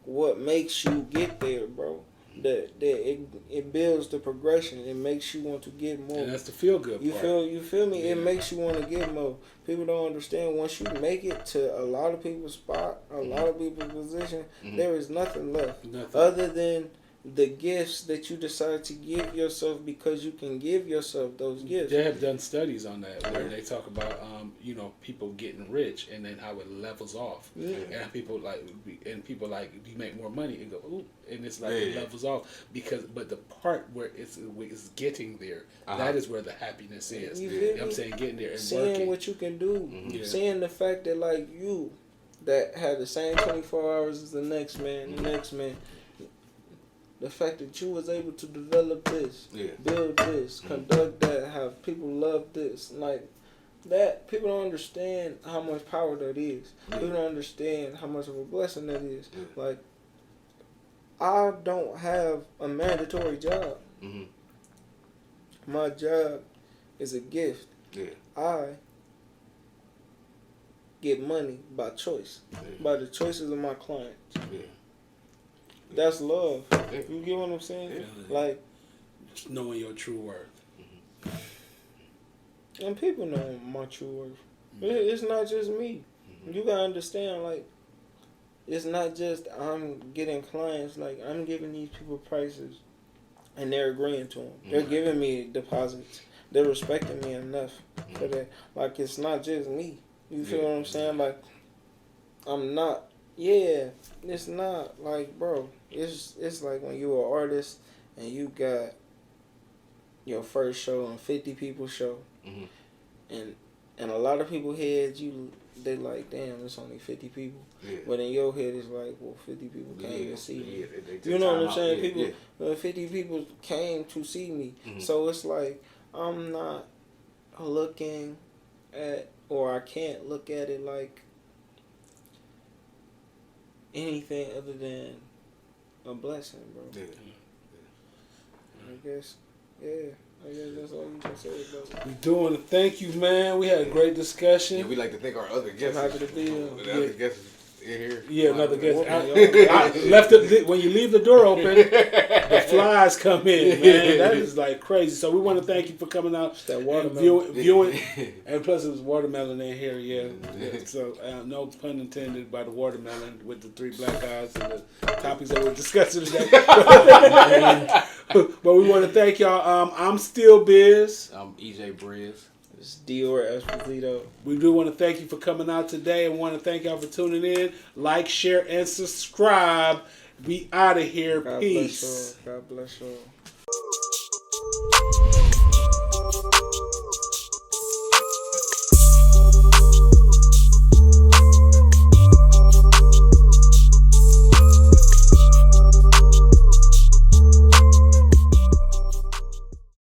what makes you get there, bro. It builds the progression. It makes you want to get more. and that's the feel good part. You feel me? Yeah. It makes you want to get more. People don't understand once you make it to a lot of people's spot, a lot of people's position, there is nothing left other than the gifts that you decide to give yourself because you can give yourself those gifts. They have done studies on that where they talk about people getting rich and then how it levels off. And people like you make more money and go ooh, and it's like it levels off but the part where it's getting there, that is where the happiness is. You know what I'm saying? Getting there and seeing working. what you can do, seeing the fact that like you that had the same 24 hours as the next man, the fact that you was able to develop this, build this, conduct that, have people love this, like that, people don't understand how much power that is. People don't understand how much of a blessing that is. Like, I don't have a mandatory job. My job is a gift. I get money by choice, by the choices of my clients. That's love. You get what I'm saying? Yeah. Like, just knowing your true worth. and people know my true worth. It's not just me. You gotta understand, like, it's not just I'm getting clients. Like, I'm giving these people prices, and they're agreeing to them. They're giving me deposits. They're respecting me enough for that. Like, it's not just me. You feel what I'm saying? Like, I'm not. Yeah, it's not like, bro. It's like when you're an artist and you got your first show and 50 people show, and a lot of people heads they like, damn, it's only 50 people. But in your head it's like, well, 50 people can't even see me. You know what I'm saying? 50 people came to see me. So it's like I'm not looking at, or I can't look at it like anything other than a blessing, bro. Yeah. I guess that's all you can say about it. We doing a thank you, man. We had a great discussion. Yeah, we like to thank our other guests. Happy to be here. The other guests in here. Yeah, another guest. Well, I left it when you leave the door open. The flies come in, man. That is like crazy. So we want to thank you for coming out that and watermelon. viewing. And plus, it was watermelon in here. Yeah. So no pun intended by the watermelon with the three black guys and the topics that we're discussing today. But we want to thank y'all. I'm Still Biz. I'm EJ Briz. It's Dior Esposito. We do want to thank you for coming out today, and want to thank y'all for tuning in. Like, share, and subscribe. We out of here. God Peace. bless y'all. God bless y'all.